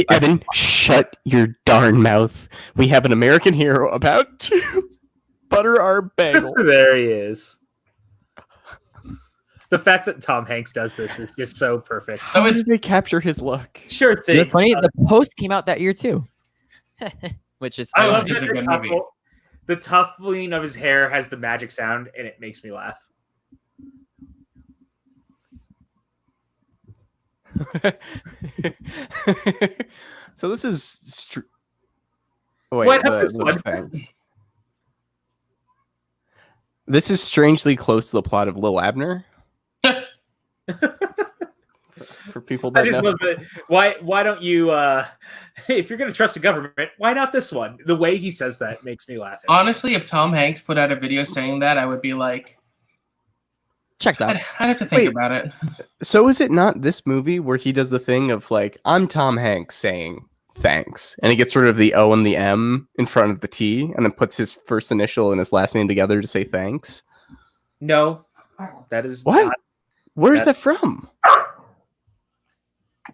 Evan, shut your darn mouth. We have an American hero about to butter our bagel. There he is. The fact that Tom Hanks does this is just so perfect. So How it's did they capture his look? Sure thing. It's funny. The Post came out that year too, which is I Post love is that a good movie. the tuffling of his hair has the magic sound, and it makes me laugh. So this is. Wait, What up this one? thing. This is strangely close to the plot of Lil Abner. For people that I just know. love that. Why don't you? If you're going to trust the government, why not this one? The way he says that makes me laugh. honestly, if Tom Hanks put out a video saying that, I would be like, checks out. I'd have to think Wait. about it. So is it not this movie where he does the thing of like, I'm Tom Hanks saying thanks, and he gets rid of the O and the M in front of the T, and then puts his first initial and his last name together to say thanks? No, that is What? not. Where's That- that from?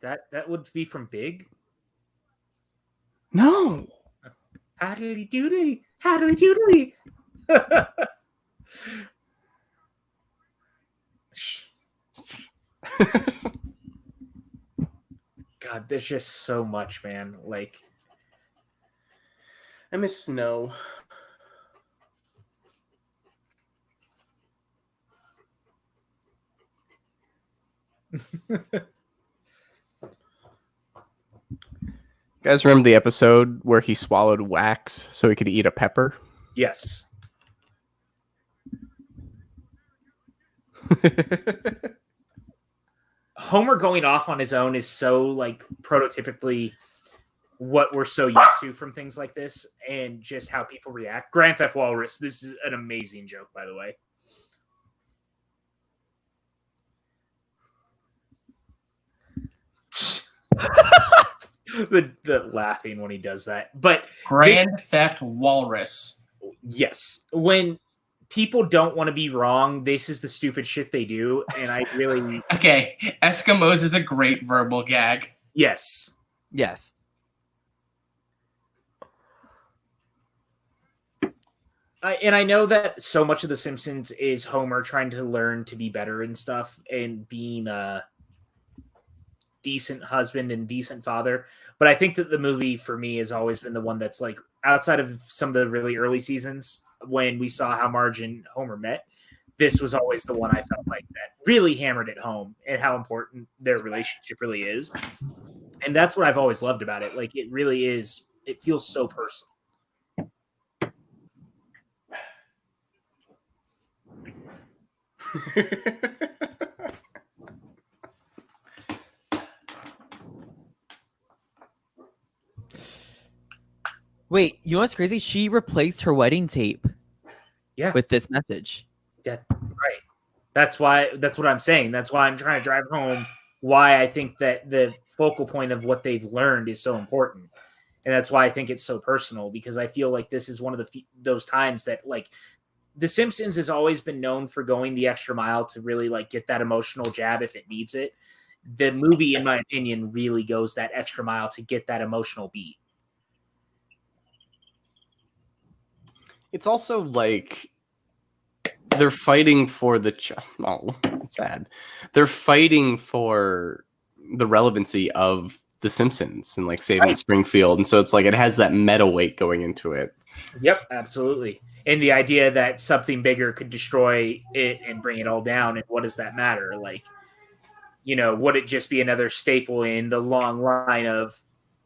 That would be from Big. No. Howdy doodly, howdy doodly. God, there's just so much, man. Like, I miss snow. Guys, remember the episode where he swallowed wax so he could eat a pepper? yes. Homer going off on his own is so like prototypically what we're so used to from things like this, and just how people react. Grand Theft Walrus, this is an amazing joke, by the way. the laughing when he does that. But Grand Theft Walrus. yes, when people don't want to be wrong, this is the stupid shit they do, and I really Okay, Eskimos is a great verbal gag. yes. Yes. And I know that so much of The Simpsons is Homer trying to learn to be better and stuff, and being a decent husband and decent father. But I think that the movie for me has always been the one that's like, outside of some of the really early seasons when we saw how Marge and Homer met, this was always the one I felt like that really hammered it home and how important their relationship really is. And that's what I've always loved about it. Like, it really is, it feels so personal. Wait, you know what's crazy? She replaced her wedding tape. Yeah. With this message. Yeah, right. That's what I'm saying. That's why I'm trying to drive home why I think that the focal point of what they've learned is so important. And that's why I think it's so personal, because I feel like this is one of those times that, like, The Simpsons has always been known for going the extra mile to really like get that emotional jab if it needs it. The movie, in my opinion, really goes that extra mile to get that emotional beat. It's also like they're fighting for the it's sad. They're fighting for the relevancy of The Simpsons and like saving Springfield, and so it's like it has that meta weight going into it. Yep, absolutely. And the idea that something bigger could destroy it and bring it all down, and what does that matter? Like, you know, would it just be another staple in the long line of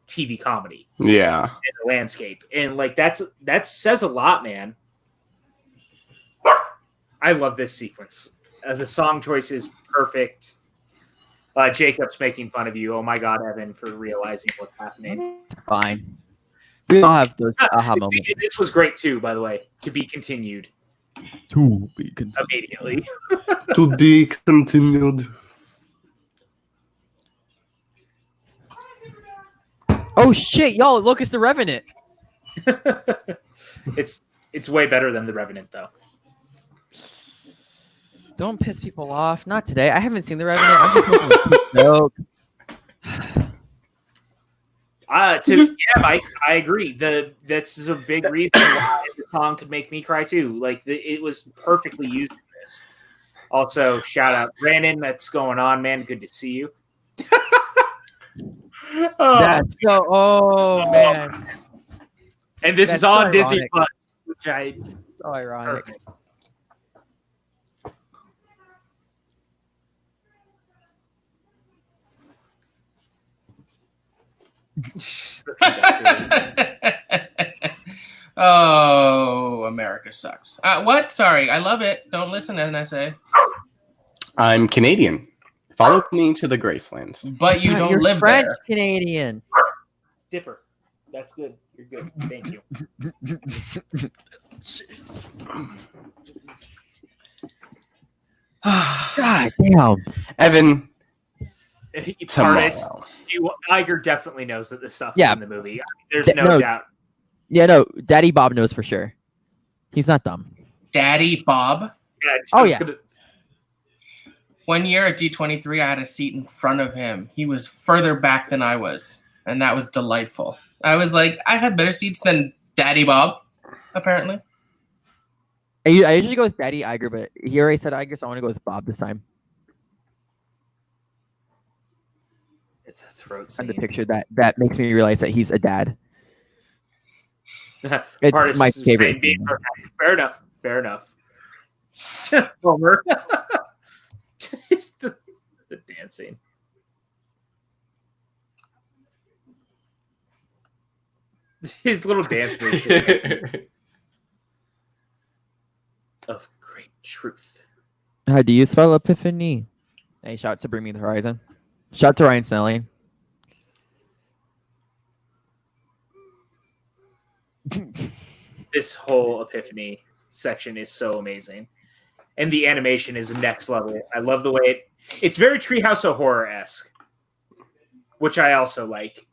TV comedy? Yeah, in the landscape, and like that says a lot, man. I love this sequence. The song choice is perfect. Jacob's making fun of you. Oh my God, Evan, for realizing what's happening. Fine. We all have those aha moments. This was great too, by the way. To be continued. To be continued. Immediately. To be continued. Oh shit, y'all! Look, it's the Revenant. It's way better than the Revenant, though. Don't piss people off. Not today. I haven't seen the Revenant. I'm just making a quick joke. Mike, I agree. That's a big reason why the song could make me cry too. Like, it was perfectly used in this. Also, shout out Brandon. That's going on, man. Good to see you. That's so. Oh man. And this is on Disney Plus, which so ironic. Perfect. Oh, America sucks. What? Sorry, I love it. Don't listen to NSA. I'm Canadian. Follow me to the Graceland. But you don't You're live French there. Canadian. Dipper. That's good. You're good. Thank you. God damn. Evan, TARDIS. Iger definitely knows that this stuff is in the movie. There's no doubt. Yeah, no. Daddy Bob knows for sure. He's not dumb. Daddy Bob? Yeah, Oh, yeah. One year at D23, I had a seat in front of him. He was further back than I was, and that was delightful. I was like, I had better seats than Daddy Bob, apparently. I usually go with Daddy Iger, but he already said Iger, so I want to go with Bob this time. It's a throat And the scene. picture that makes me realize that he's a dad. It's Artist my is favorite. being sarcastic. Fair enough. Fair enough. Homer. It's the dancing. His little dance move. Of great truth. How do you spell epiphany? Hey, shout out to Bring Me the Horizon. Shout out to Ryan Snelling. This whole epiphany section is so amazing. And the animation is next level. I love the way it's very Treehouse of Horror-esque, which I also like.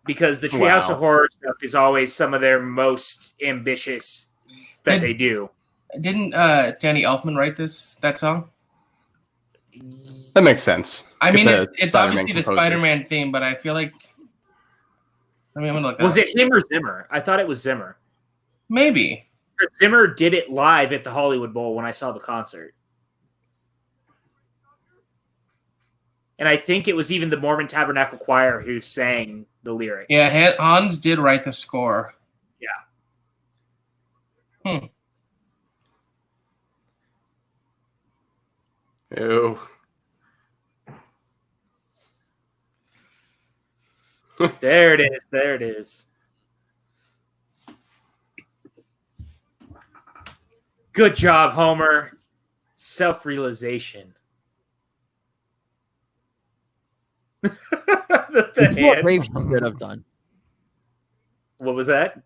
Because the Treehouse of Horror stuff is always some of their most ambitious that they do. Didn't Danny Elfman write that song? That makes sense. I mean, it's Spider-Man obviously the composer. Spider-Man theme, but I feel like... I mean, I'm gonna look Was up. it him or Zimmer? I thought it was Zimmer. Maybe. Zimmer did it live at the Hollywood Bowl when I saw the concert. And I think it was even the Mormon Tabernacle Choir who sang the lyrics. Yeah, Hans did write the score. Yeah. Ew. There it is. There it is. Good job, Homer. Self-realization. This is what Brave should have done. What was that?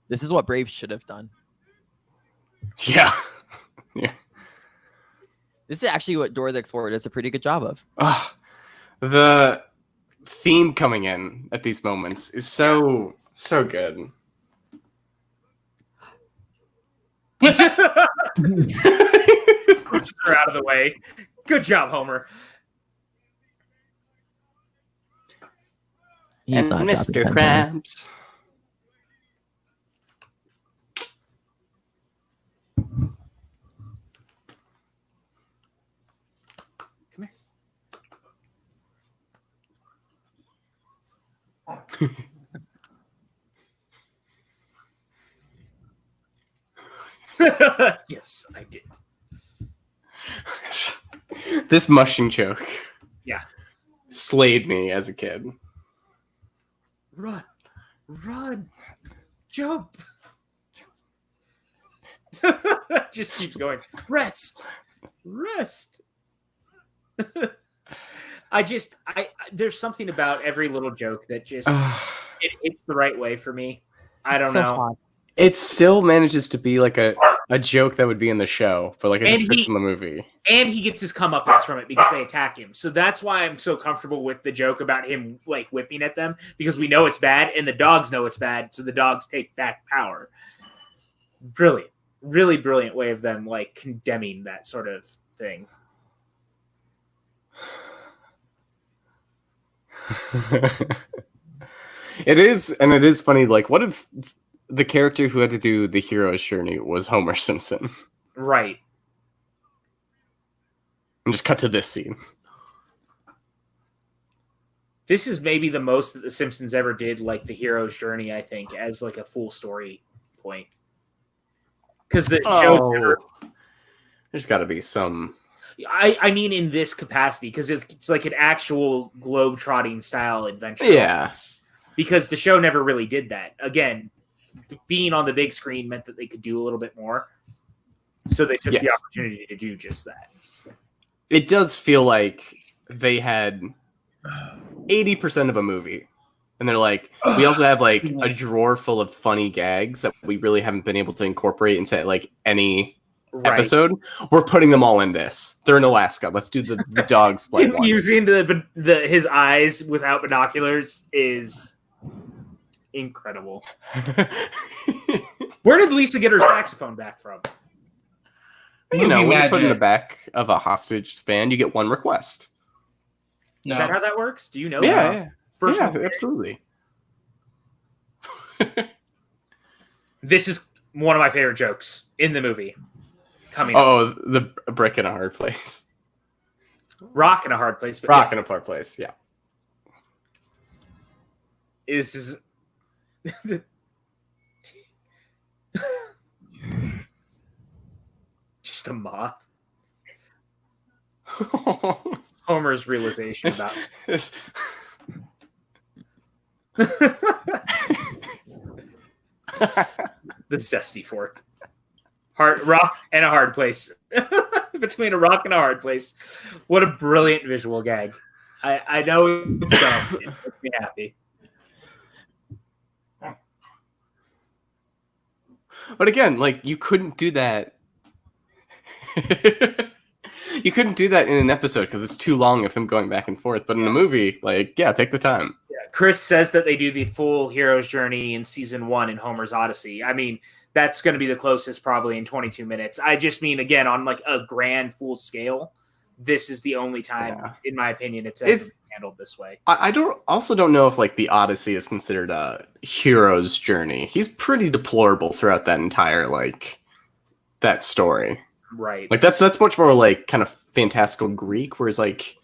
This is what Brave should have done. Yeah. Yeah. This is actually what Dora the Explorer does a pretty good job of. The theme coming in at these moments is so good. Push her out of the way. Good job, Homer. He's And not Mr. Dr. Krabs. Come here. Yes, I did. This mushing joke. Yeah. Slayed me as a kid. Run, jump. Just keeps going. Rest. I there's something about every little joke that just it's the right way for me. I don't know. Hot. It still manages to be like a joke that would be in the show, but like a description of the movie. And he gets his comeuppance from it because they attack him. So that's why I'm so comfortable with the joke about him like whipping at them, because we know it's bad and the dogs know it's bad, so the dogs take back power. Brilliant. Really brilliant way of them like condemning that sort of thing. It is funny, like what if the character who had to do the hero's journey was Homer Simpson? Right. And just cut to this scene. This is maybe the most that the Simpsons ever did, like the hero's journey, I think, as like a full story point. Because the show never, there's got to be some. I mean, in this capacity, because it's like an actual globe-trotting style adventure. Yeah. Because the show never really did that. Again, being on the big screen meant that they could do a little bit more. So they took the opportunity to do just that. It does feel like they had 80% of a movie. And they're like, we also have like a drawer full of funny gags that we really haven't been able to incorporate into like any episode. We're putting them all in this. They're in Alaska. Let's do the dogs. Like using his eyes without binoculars is incredible. Where did Lisa get her saxophone back from? You know, Movie when you put in the magic. back of a hostage span, you get one request. No. Is that how that works? Do you know? Yeah, that? yeah. First Yeah, one. absolutely. This is one of my favorite jokes in the movie. Coming up. Oh, the brick in a hard place. Rock in a hard place. But Rock yes, in a hard place, yeah. this is just a moth. Homer's realization about It's- the zesty fork. Hard rock and a hard place. Between a rock and a hard place. What a brilliant visual gag. I know it's dumb. It makes me happy. But again, like, you couldn't do that. You couldn't do that in an episode because it's too long of him going back and forth. But in a movie, like, yeah, take the time. Yeah, Chris says that they do the full hero's journey in season 1 in Homer's Odyssey. I mean, that's going to be the closest probably in 22 minutes. I just mean, again, on like a grand full scale, this is the only time, in my opinion, it's ever handled this way. I don't know if like the Odyssey is considered a hero's journey. He's pretty deplorable throughout that entire like that story. Right. Like that's much more like kind of fantastical Greek, whereas like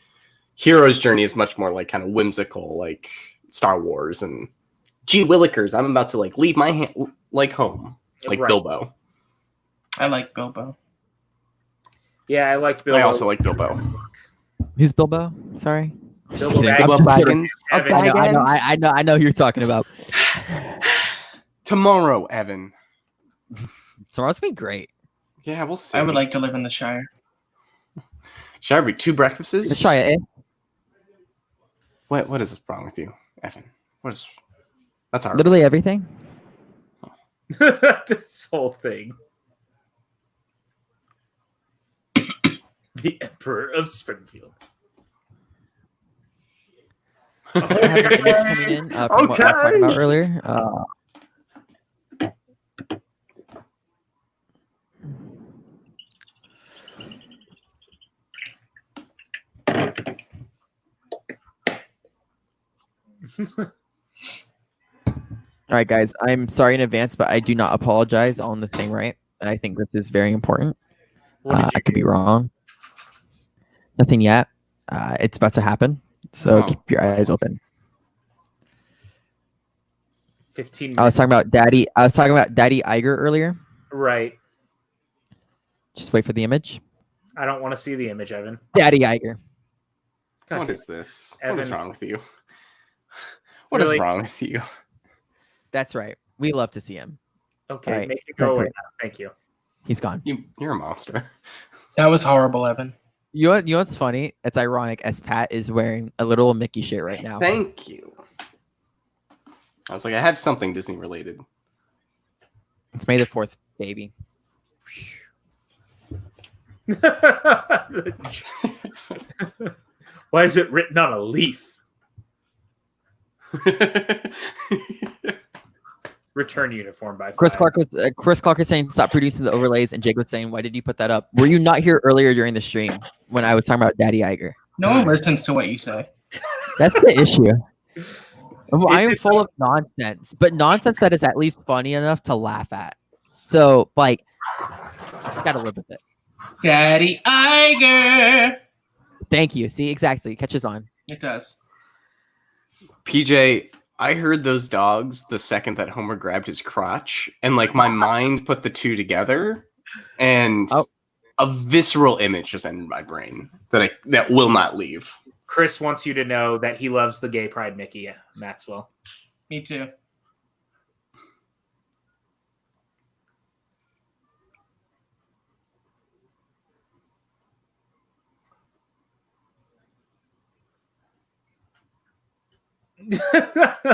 hero's journey is much more like kind of whimsical, like Star Wars and gee willikers, I'm about to like leave my like home, like Bilbo. I like Bilbo. Yeah, I liked Bilbo. I also like Bilbo. Who's Bilbo? Sorry. I'm just Bilbo kidding. Baggins. I'm just kidding. Baggins. I know who you're talking about. Tomorrow, Evan. Tomorrow's gonna be great. Yeah, we'll see. I would like to live in the Shire. Shall we 2 breakfasts? Let's try it. What is wrong with you, Evan? That's our Literally everything. This whole thing. The Emperor of Springfield. I have an image coming in from what I was talking about earlier. All right, guys. I'm sorry in advance, but I do not apologize on this thing, right? And I think this is very important. I could be wrong. Nothing yet. It's about to happen. So keep your eyes open. 15 minutes. I was talking about Daddy Iger earlier. Right. Just wait for the image. I don't want to see the image, Evan. Daddy Iger. What is this? Evan. What is wrong with you? What is wrong with you? That's right. We love to see him. Okay, All right. make it go That's away right. now. Thank you. He's gone. You're a monster. That was horrible, Evan. You know what's funny? It's ironic as Pat is wearing a little Mickey shirt right now. Thank you. I was like, I have something Disney related. It's May the 4th, baby. Why is it written on a leaf? Return uniform by 5. Chris Clark was saying stop producing the overlays, and Jake was saying, why did you put that up? Were you not here earlier during the stream when I was talking about Daddy Iger? No one listens to what you say. That's the issue. I am full of nonsense, but nonsense that is at least funny enough to laugh at. So, like, just gotta live with it. Daddy Iger. Thank you. See, exactly. It catches on. It does. PJ, I heard those dogs the second that Homer grabbed his crotch, and like my mind put the two together, and a visceral image just entered my brain that will not leave. Chris wants you to know that he loves the gay pride Mickey, Maxwell. Me too.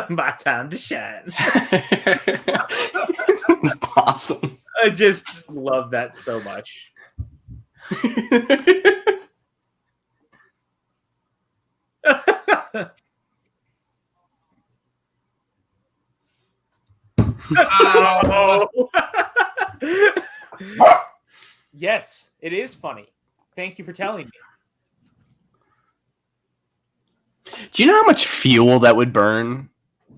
My time to shine. It's awesome. I just love that so much. Oh. Yes, it is funny. Thank you for telling me. Do you know how much fuel that would burn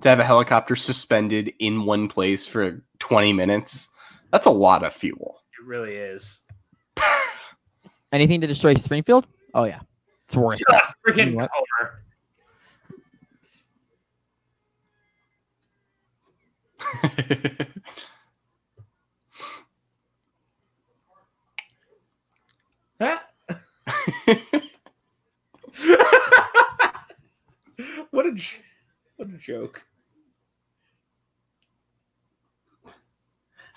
to have a helicopter suspended in one place for 20 minutes? That's a lot of fuel. It really is. Anything to destroy Springfield? Oh yeah, it's worth it. Freaking You know what? Homer. Huh? What a joke. I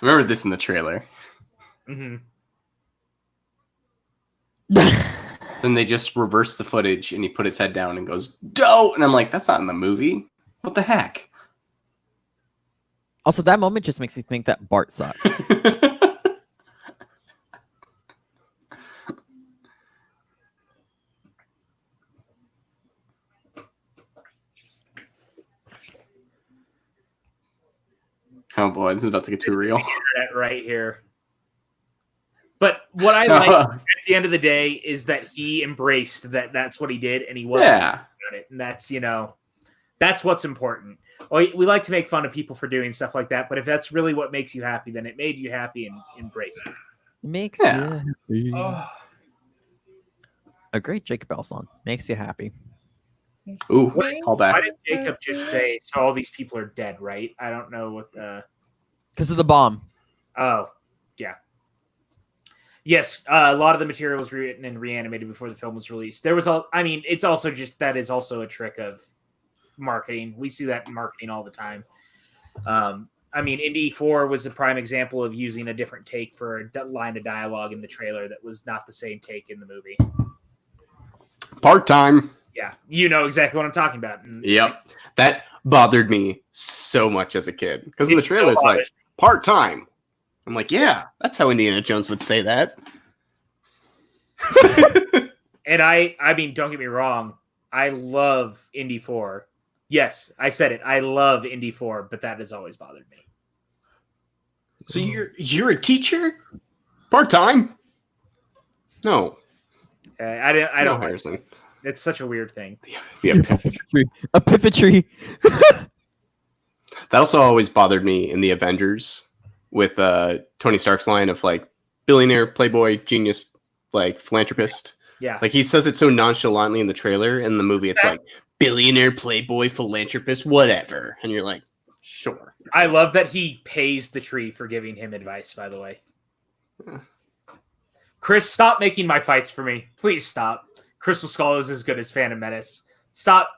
remember this in the trailer. Mm-hmm. Then they just reverse the footage and he put his head down and goes, "Doe!" And I'm like, that's not in the movie. What the heck? Also, that moment just makes me think that Bart sucks. Oh boy, this is about to get too real. That right here. But what I like at the end of the day is that he embraced that that's what he did and he wasn't about it. And that's, that's what's important. We like to make fun of people for doing stuff like that, but if that's really what makes you happy, then it made you happy and embrace it. Makes you happy. Oh. A great Jacob Bell song. Makes you happy. Ooh, call Why back. did Jacob just say, so all these people are dead, right? I don't know what Because of the bomb. Oh, yeah. Yes, a lot of the material was written and reanimated before the film was released. It's also just, that is also a trick of marketing. We see that in marketing all the time. Indy 4 was a prime example of using a different take for a line of dialogue in the trailer that was not the same take in the movie. Part time. Yeah, you know exactly what I'm talking about. Yep. That bothered me so much as a kid. Because in the trailer, it's like, part time. I'm like, yeah, that's how Indiana Jones would say that. And don't get me wrong, I love Indy 4. Yes, I said it. I love Indy 4, but that has always bothered me. So you're a teacher? Part time? No. I don't. Harrison. It's such a weird thing. Yeah. Epiphany. That also always bothered me in the Avengers with Tony Stark's line of like billionaire, playboy, genius, like philanthropist. Yeah. Like he says it so nonchalantly in the trailer. In the movie, it's like billionaire, playboy, philanthropist, whatever. And you're like, sure. I love that he pays the tree for giving him advice, by the way. Chris, stop making my fights for me. Please stop. Crystal Skull is as good as Phantom Menace. Stop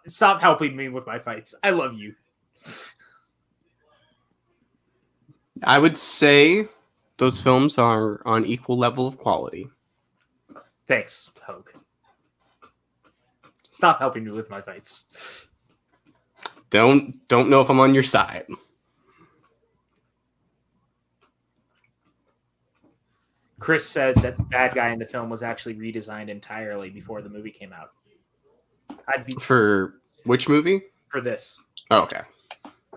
helping me with my fights. I love you. I would say those films are on equal level of quality. Thanks, Hogue. Stop helping me with my fights. Don't know if I'm on your side. Chris said that the bad guy in the film was actually redesigned entirely before the movie came out. For which movie? For this. Oh, okay.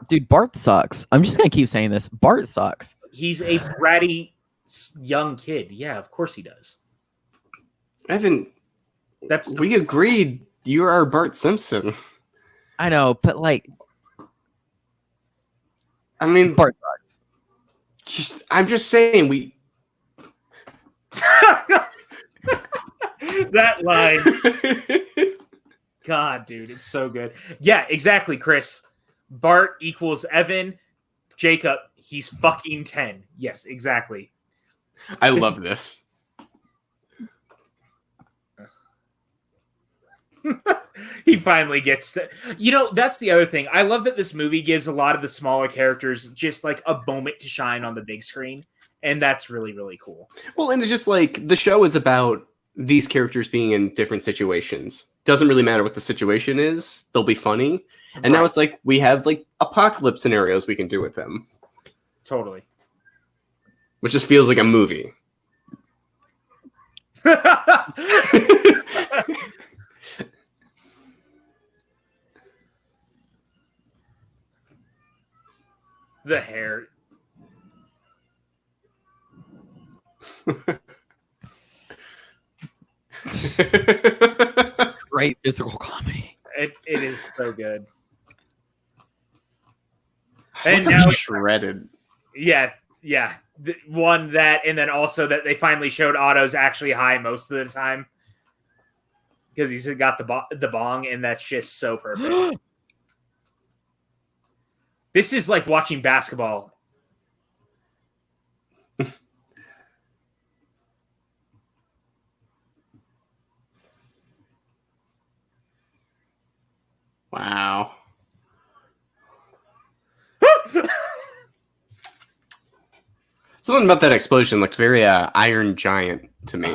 Dude, Bart sucks. I'm just going to keep saying this. Bart sucks. He's a bratty young kid. Yeah, of course he does. Evan, we agreed you are Bart Simpson. I know, but like... Bart sucks. I'm just saying, we... That line. God, dude, it's so good. Yeah, exactly, Chris. Bart equals Evan. Jacob, he's fucking 10. Yes, exactly. I love this. He finally gets to... that's the other thing. I love that this movie gives a lot of the smaller characters just like a moment to shine on the big screen. And that's really, really cool. Well, and it's just like the show is about these characters being in different situations. Doesn't really matter what the situation is. They'll be funny. And now it's like we have like apocalypse scenarios we can do with them. Totally. Which just feels like a movie. The hair. Great physical comedy. It is so good. And now shredded. Yeah. One that, and then also that they finally showed Otto's actually high most of the time because he's got the bong, and that's just so perfect. This is like watching basketball. Wow. Something about that explosion looked very Iron Giant to me.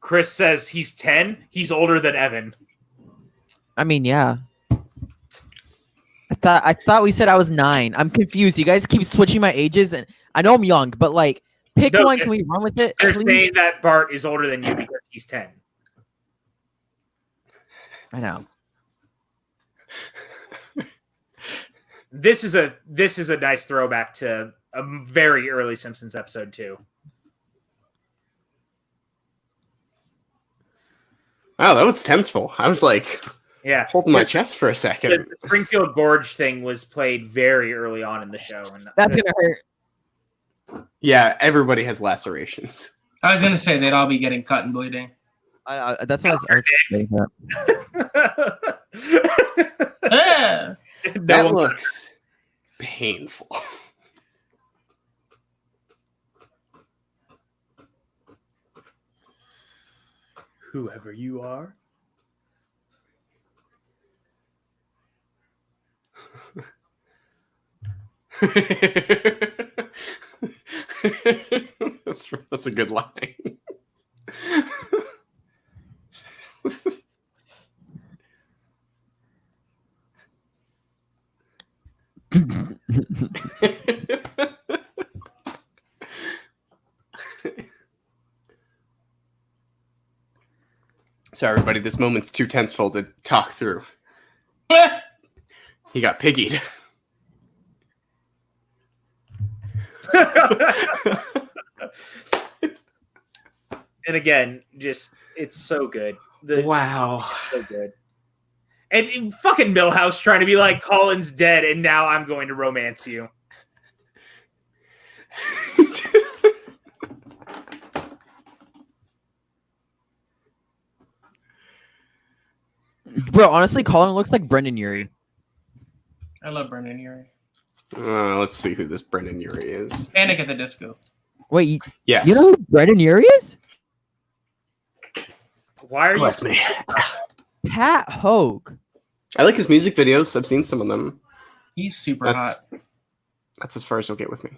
Chris says he's 10. He's older than Evan. I mean, yeah. I thought we said I was 9. I'm confused. You guys keep switching my ages, and I know I'm young, but like, pick one. Can we run with it? They're saying that Bart is older than you because he's 10. I know. This is a nice throwback to a very early Simpsons episode too. Wow, that was tenseful. I was like, holding my chest for a second. The Springfield Gorge thing was played very early on in the show, and that's gonna hurt. Yeah, everybody has lacerations. I was gonna say they'd all be getting cut and bleeding. That's what I was saying. That looks painful. Whoever you are. That's a good line. Sorry, everybody. This moment's too tenseful to talk through. He got piggied. And again, just it's so good. Wow, so good. And fucking Milhouse trying to be like, Colin's dead, and now I'm going to romance you. Bro, honestly, Colin looks like Brendan Urie. I love Brendan Urie. Let's see who this Brendan Urie is. Panic at the Disco. Wait, yes. You know who Brendan Urie is? Why are you me? Pat Hogue. I like his music videos. I've seen some of them. He's super hot. That's as far as he'll get with me.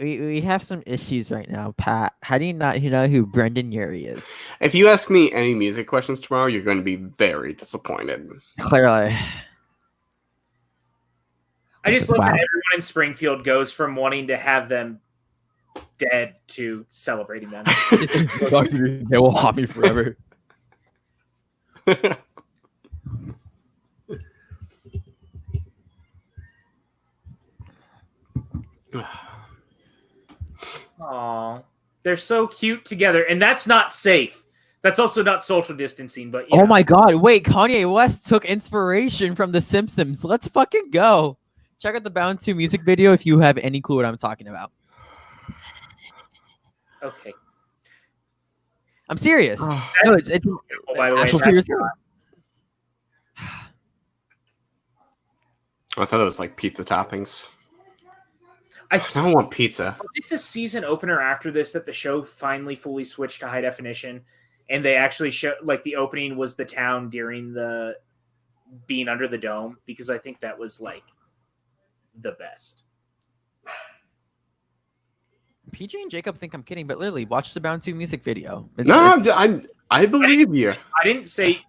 We have some issues right now, Pat. How do you not know who Brendan Urie is? If you ask me any music questions tomorrow, you're going to be very disappointed. Clearly. I just love that everyone in Springfield goes from wanting to have them dead to celebrating them. They will haunt me forever. Aww. They're so cute together, and that's not safe. That's also not social distancing, but oh my god, wait, Kanye West took inspiration from The Simpsons. Let's fucking go. Check out the Bound 2 music video if you have any clue what I'm talking about. Okay. I'm serious. No, it's by the way, actual serious. I thought it was like pizza toppings. I don't want pizza. Was it the season opener after this that the show finally fully switched to high definition, and they actually show like the opening was the town during the being under the dome? Because I think that was like the best. PJ and Jacob think I'm kidding, but literally watch the Bound 2 music video. I believe you. I didn't say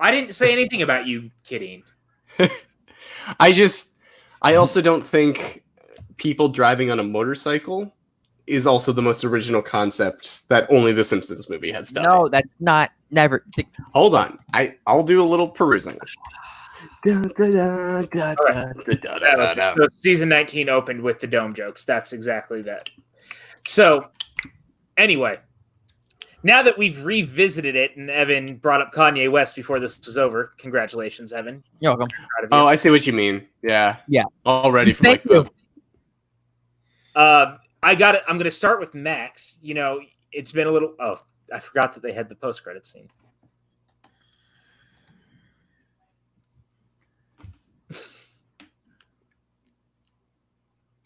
anything about you kidding. I also don't think people driving on a motorcycle is also the most original concept that only the Simpsons movie has done. No, that's not. Never. Hold on. I'll do a little perusing. So season 19 opened with the dome jokes. That's exactly that. So, anyway, Now that we've revisited it, and Evan brought up Kanye West before this was over, congratulations, Evan. You're welcome. Proud of you. Oh, I see what you mean. Yeah. Yeah. All ready for Thank like you. I got it. I'm going to start with Max. You know, it's been a little. Oh, I forgot that they had the post-credit scene.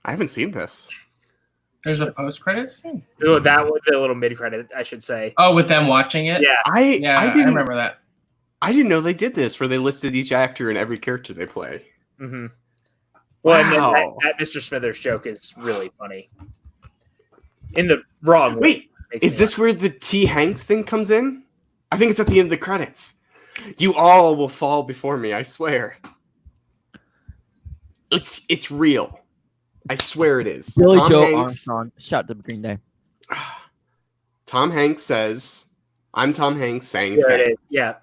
I haven't seen this. There's a post-credit scene? Oh, that was the little mid-credit, I should say. Oh, with them watching it? Yeah. I didn't remember that. I didn't know they did this where they listed each actor and every character they play. Mm-hmm. Well, Wow. and then that Mr. Smithers joke is really funny. In the wrong way. Wait, Makes is me this laugh. where the T. Hanks thing comes in? I think it's at the end of the credits. You all will fall before me, I swear. It's real. I swear it is. Billy Tom Joe Hanks, Armstrong. Shout to Green Day. Tom Hanks says, I'm Tom Hanks saying There it is. thanks. Yeah.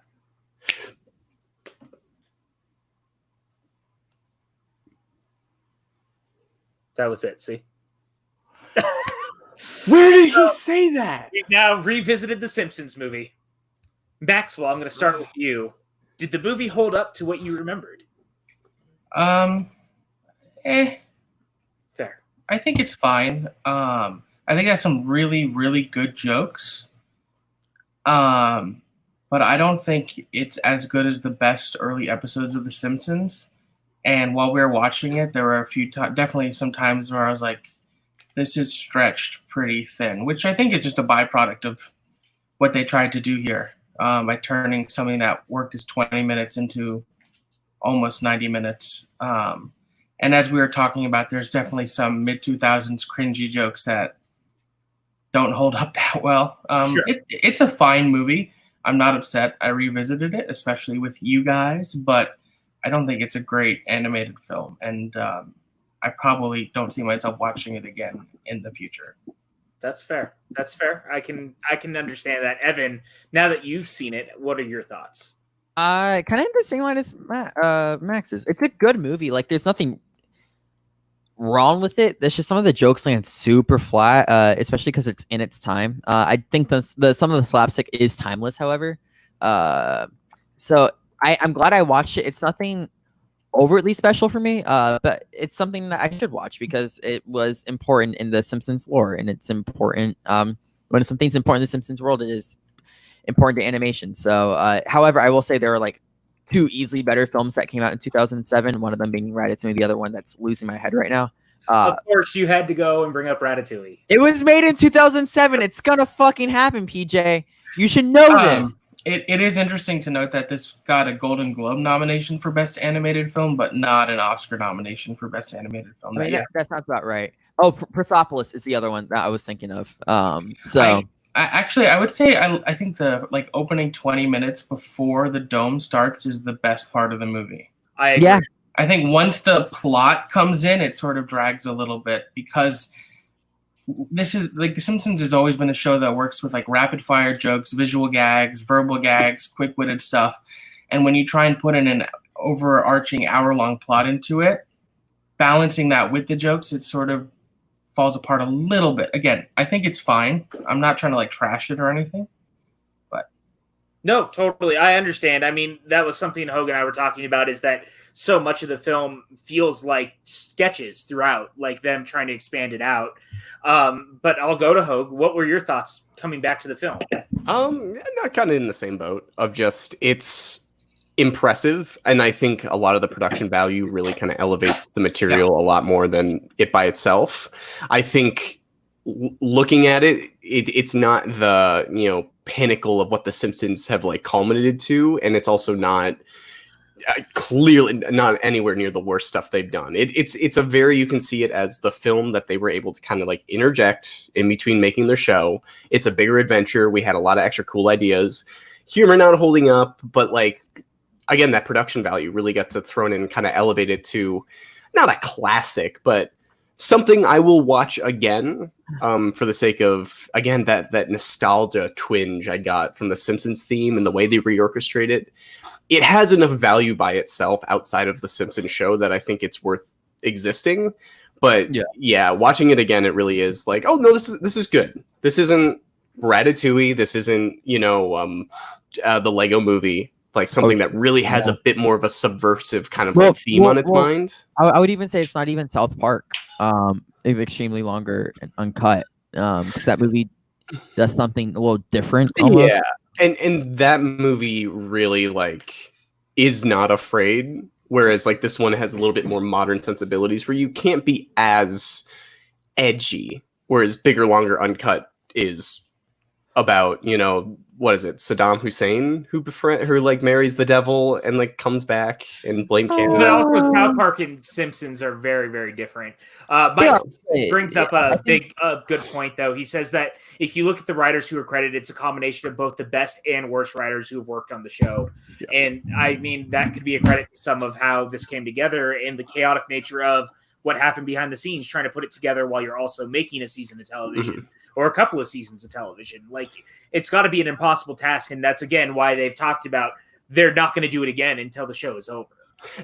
That was it. See? Where did he say that? We've now revisited the Simpsons movie. Maxwell, I'm going to start with you. Did the movie hold up to what you remembered? Fair. I think it's fine. I think it has some really, really good jokes. But I don't think it's as good as the best early episodes of The Simpsons. And while we were watching it, there were a few definitely some times where I was like, this is stretched pretty thin, which I think is just a byproduct of what they tried to do here by turning something that worked as 20 minutes into almost 90 minutes. And as we were talking about, there's definitely some mid-2000s cringy jokes that don't hold up that well. Sure. It's a fine movie. I'm not upset I revisited it, especially with you guys, but I don't think it's a great animated film. And I probably don't see myself watching it again in the future. That's fair. That's fair. I can understand that. Evan, now that you've seen it, what are your thoughts? Kind of in the same line as Max's. It's a good movie. Like, there's nothing wrong with it. There's just some of the jokes land super flat, especially because it's in its time. I think some of the slapstick is timeless, however. So I'm glad I watched it. It's nothing overtly special for me, but it's something that I should watch because it was important in the Simpsons lore, and it's important when something's important in the Simpsons world, it is important to animation. So, however, I will say there are like two easily better films that came out in 2007. One of them being Ratatouille, the other one that's losing my head right now. Of course, you had to go and bring up Ratatouille. It was made in 2007. It's gonna fucking happen, PJ. You should know this. It is interesting to note that this got a Golden Globe nomination for Best Animated Film, but not an Oscar nomination for Best Animated Film. I mean, that sounds about right. Oh, Persepolis is the other one that I was thinking of. I would say I think the opening 20 minutes before the dome starts is the best part of the movie. I agree. Yeah. I think once the plot comes in, it sort of drags a little bit because this is The Simpsons has always been a show that works with rapid fire jokes, visual gags, verbal gags, quick-witted stuff. And when you try and put in an overarching hour-long plot into it, balancing that with the jokes, it sort of falls apart a little bit. Again, I think it's fine. I'm not trying to trash it or anything. No, totally. I understand. I mean, that was something Hogue and I were talking about, is that so much of the film feels like sketches throughout, like them trying to expand it out. But I'll go to Hogue. What were your thoughts coming back to the film? Not kind of in the same boat of just it's impressive, and I think a lot of the production value really kind of elevates the material a lot more than it by itself. I think looking at it, it's not the pinnacle of what the Simpsons have culminated to, and it's also not clearly not anywhere near the worst stuff they've done. It's a very, you can see it as the film that they were able to kind of interject in between making their show. It's a bigger adventure. We had a lot of extra cool ideas. Humor not holding up, but again, that production value really got to thrown in and kind of elevated to not a classic, but something I will watch again for the sake of, again, that nostalgia twinge I got from the Simpsons theme and the way they reorchestrate it. It has enough value by itself outside of the Simpsons show that I think it's worth existing. But yeah, watching it again, it really is oh no, this is good. This isn't Ratatouille. This isn't, the Lego movie, like something that really has a bit more of a subversive kind of theme on its mind. I would even say it's not even South Park. It's extremely longer and uncut. Because that movie does something a little different. Almost. Yeah, and that movie really like is not afraid. Whereas like this one has a little bit more modern sensibilities where you can't be as edgy. Whereas Bigger, Longer, Uncut is about, what is it, Saddam Hussein who like marries the devil and like comes back and blame Canada. But also South Park and Simpsons are very, very different. Mike brings up a good point though. He says that if you look at the writers who are credited, it's a combination of both the best and worst writers who have worked on the show. Yeah. And I mean, that could be a credit to some of how this came together and the chaotic nature of what happened behind the scenes, trying to put it together while you're also making a season of television or a couple of seasons of television. Like, it's got to be an impossible task. And that's, again, why they've talked about they're not going to do it again until the show is over.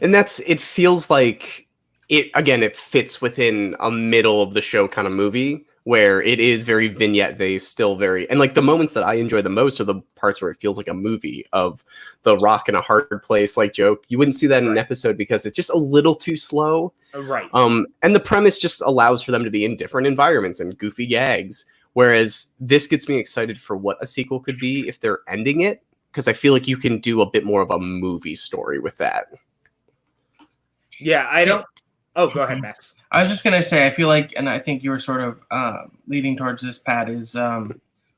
And it feels like it fits within a middle of the show kind of movie where it is very vignette based, still very, and like the moments that I enjoy the most are the parts where it feels like a movie of the rock in a hard place, like joke. You wouldn't see that in an episode because it's just a little too slow. Right. And the premise just allows for them to be in different environments and goofy gags. Whereas this gets me excited for what a sequel could be if they're ending it, because I feel like you can do a bit more of a movie story with that. Yeah, I don't. Oh, go ahead, Max. I was just going to say, I feel like, and I think you were sort of leading towards this, Pat, is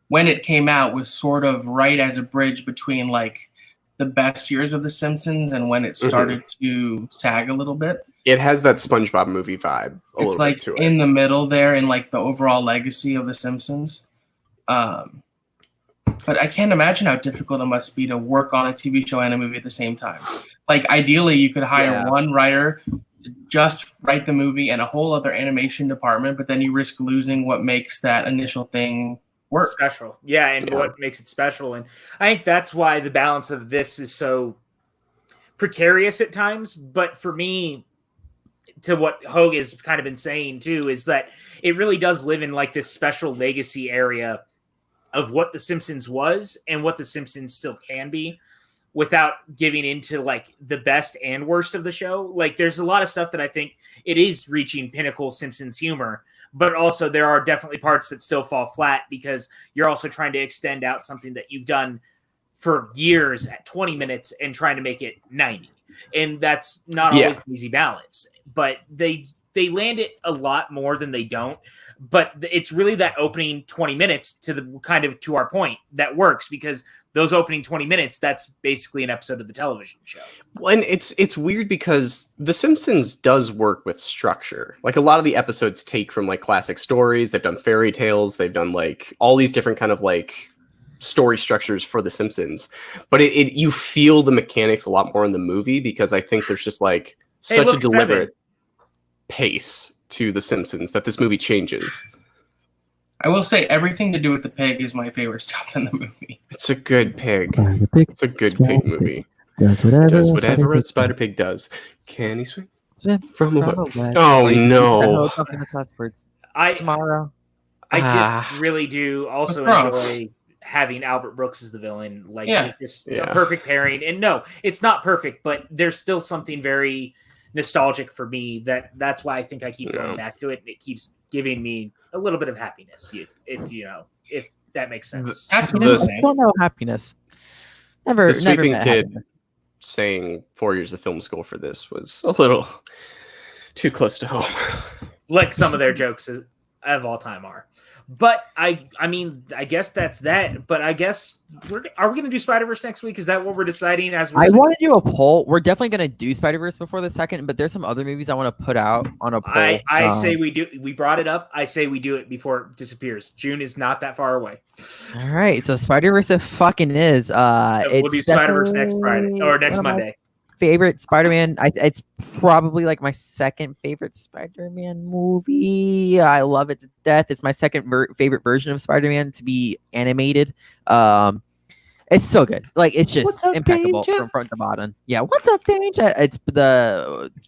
when it came out was sort of right as a bridge between like the best years of The Simpsons and when it started to sag a little bit. It has that SpongeBob movie vibe. It's like in the middle there in like the overall legacy of The Simpsons. But I can't imagine how difficult it must be to work on a TV show and a movie at the same time. Like ideally you could hire one writer to just write the movie and a whole other animation department, but then you risk losing what makes that initial thing work. Special. Yeah, and what makes it special. And I think that's why the balance of this is so precarious at times. But for me, to what Hogue has kind of been saying too, is that it really does live in like this special legacy area of what The Simpsons was and what The Simpsons still can be without giving into like the best and worst of the show. Like there's a lot of stuff that I think it is reaching pinnacle Simpsons humor, but also there are definitely parts that still fall flat because you're also trying to extend out something that you've done for years at 20 minutes and trying to make it 90. And that's not always an easy balance, but they land it a lot more than they don't. But it's really that opening 20 minutes to the kind of to our point that works because those opening 20 minutes, that's basically an episode of the television show. Well, and it's weird because The Simpsons does work with structure. Like a lot of the episodes take from like classic stories. They've done fairy tales. They've done like all these different kind of like story structures for The Simpsons, but you feel the mechanics a lot more in the movie because I think there's just like such a deliberate pace to The Simpsons that this movie changes. I will say everything to do with the pig is my favorite stuff in the movie. It's a good pig. It's a good pig movie. Does whatever a spider pig does. Can he swing from a web? Oh no! Tomorrow. I just really do also enjoy having Albert Brooks as the villain. Like it's just a perfect pairing. And no, it's not perfect, but there's still something very nostalgic for me that's why I think I keep going back to it. And it keeps giving me a little bit of happiness, if that makes sense. I don't know happiness. Never. The sweeping never kid happiness. saying 4 years of film school for this was a little too close to home. Like some of their jokes of all time are. But I mean, I guess that's that. But I guess are we going to do Spider-Verse next week? Is that what we're deciding? I want to do a poll. We're definitely going to do Spider-Verse before the second, but there's some other movies I want to put out on a poll. I say we do. We brought it up. I say we do it before it disappears. June is not that far away. All right, so Spider-Verse it fucking is. We'll do Spider-Verse next Friday or next Monday. Favorite Spider-Man. It's probably like my second favorite Spider-Man movie. I love it to death. It's my second favorite version of Spider-Man to be animated. It's so good. Like it's just impeccable from front to bottom. Yeah, what's up, Danger? It's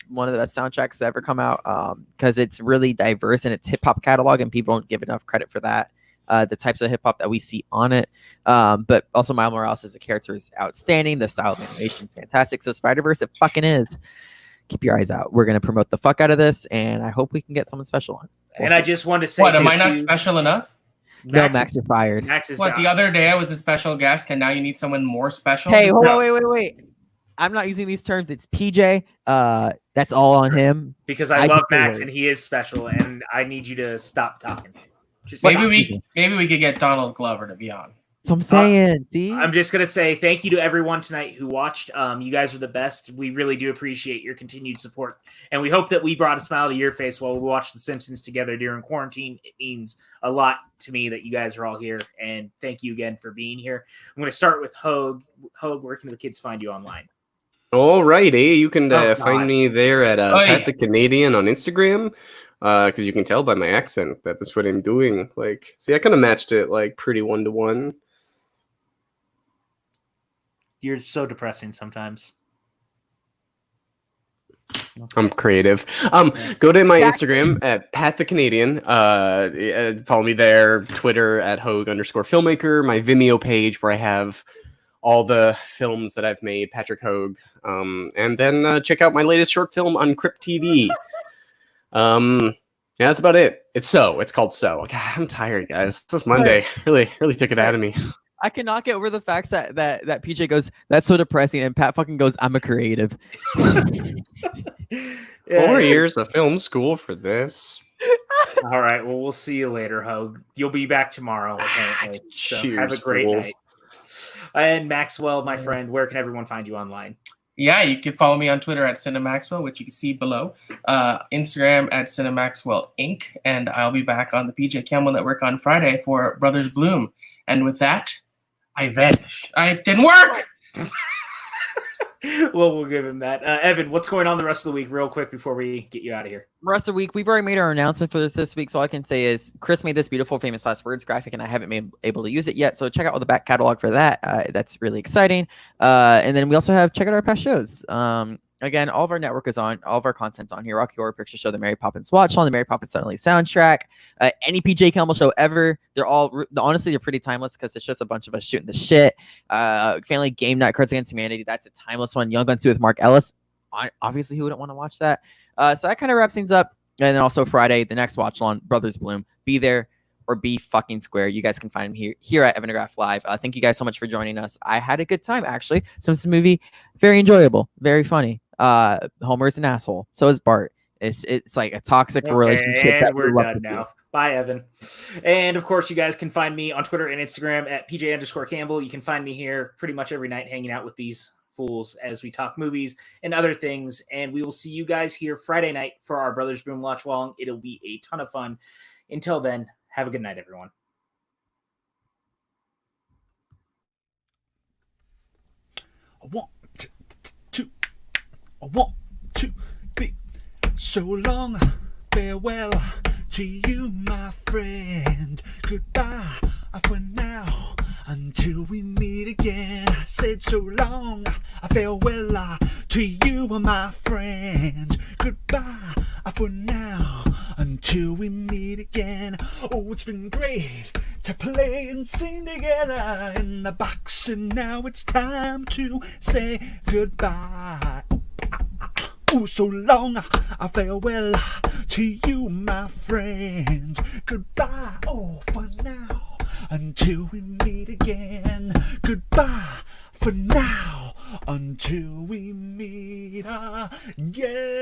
one of the best soundtracks to ever come out because it's really diverse in its hip hop catalog, and people don't give enough credit for that. the types of hip hop that we see on it. But also Miles Morales as a character is outstanding. The style of animation is fantastic. So Spider-Verse, it fucking is. Keep your eyes out. We're going to promote the fuck out of this, and I hope we can get someone special on. And I just want to say, what, am I not special enough? Max, you're fired. Max is What, out. the other day I was a special guest, and now you need someone more special? Hey, wait. I'm not using these terms. It's PJ. That's all on him. Because I love prefer Max it. and he is special, and I need you to stop talking. Just Maybe we could get Donald Glover to be on. That's what I'm saying. See? I'm just gonna say thank you to everyone tonight who watched. You guys are the best. We really do appreciate your continued support, and we hope that we brought a smile to your face while we watched The Simpsons together during quarantine. It means a lot to me that you guys are all here, and thank you again for being here. I'm going to start with Hogue. Hogue, where can the kids find you online? All right, you can God. find me there at Pat the Canadian on Instagram, because you can tell by my accent that that's what I'm doing. Like, see, I kind of matched it like pretty 1-to-1. You're so depressing sometimes. I'm creative. Go to my Instagram at Pat the Canadian. Follow me there. Twitter at Hogue_filmmaker. My Vimeo page where I have all the films that I've made, Patrick Hogue. And then check out my latest short film on Crypt TV. Yeah, that's about it. It's called So. God, I'm tired, guys. It's Monday. Really took it out of me. I cannot get over the fact that PJ goes, that's so depressing, and Pat fucking goes, I'm a creative. 4 years of film school for this. All right. Well, we'll see you later, Hogue. You'll be back tomorrow. Apparently. So Cheers, have a great fools. night. And Maxwell, my friend, where can everyone find you online? Yeah, you can follow me on Twitter at Cinemaxwell, which you can see below. Instagram at Cinemaxwell Inc. And I'll be back on the PJ Campbell Network on Friday for Brothers Bloom. And with that, I vanish. It didn't work! Well, we'll give him that. Evan, what's going on the rest of the week real quick before we get you out of here? Rest of the week, we've already made our announcement for this week. So all I can say is Chris made this beautiful famous last words graphic, and I haven't been able to use it yet. So check out all the back catalog for that. That's really exciting. And then we also have check out our past shows. Again, all of our network is on, all of our content's on here. Rocky Horror Picture Show, the Mary Poppins Watchalong, the Mary Poppins Suddenly soundtrack, any PJ Campbell show ever. They're all, honestly, they're pretty timeless because it's just a bunch of us shooting the shit. Family Game Night, Cards Against Humanity, that's a timeless one. Young Guns 2 with Mark Ellis. Obviously, who wouldn't want to watch that? So that kind of wraps things up. And then also Friday, the next Watchalong, Brothers Bloom. Be there or be fucking square. You guys can find him here at Evan Degraff Live. Thank you guys so much for joining us. I had a good time, actually. Simpsons Movie, very enjoyable, very funny. Homer's an asshole. So is Bart. It's like a toxic relationship. And we're done now. Bye, Evan. And of course, you guys can find me on Twitter and Instagram at PJ_Campbell. You can find me here pretty much every night hanging out with these fools as we talk movies and other things. And we will see you guys here Friday night for our Brothers Bloom Watchalong. It'll be a ton of fun. Until then, have a good night, everyone. One, two, 1, 2, 3. So long, farewell to you, my friend. Goodbye for now, until we meet again. I said so long, farewell to you, my friend. Goodbye for now, until we meet again. Oh, it's been great to play and sing together in the box, and now it's time to say goodbye. Oh, so long, farewell to you, my friend. Goodbye, oh, for now, until we meet again. Goodbye, for now, until we meet again.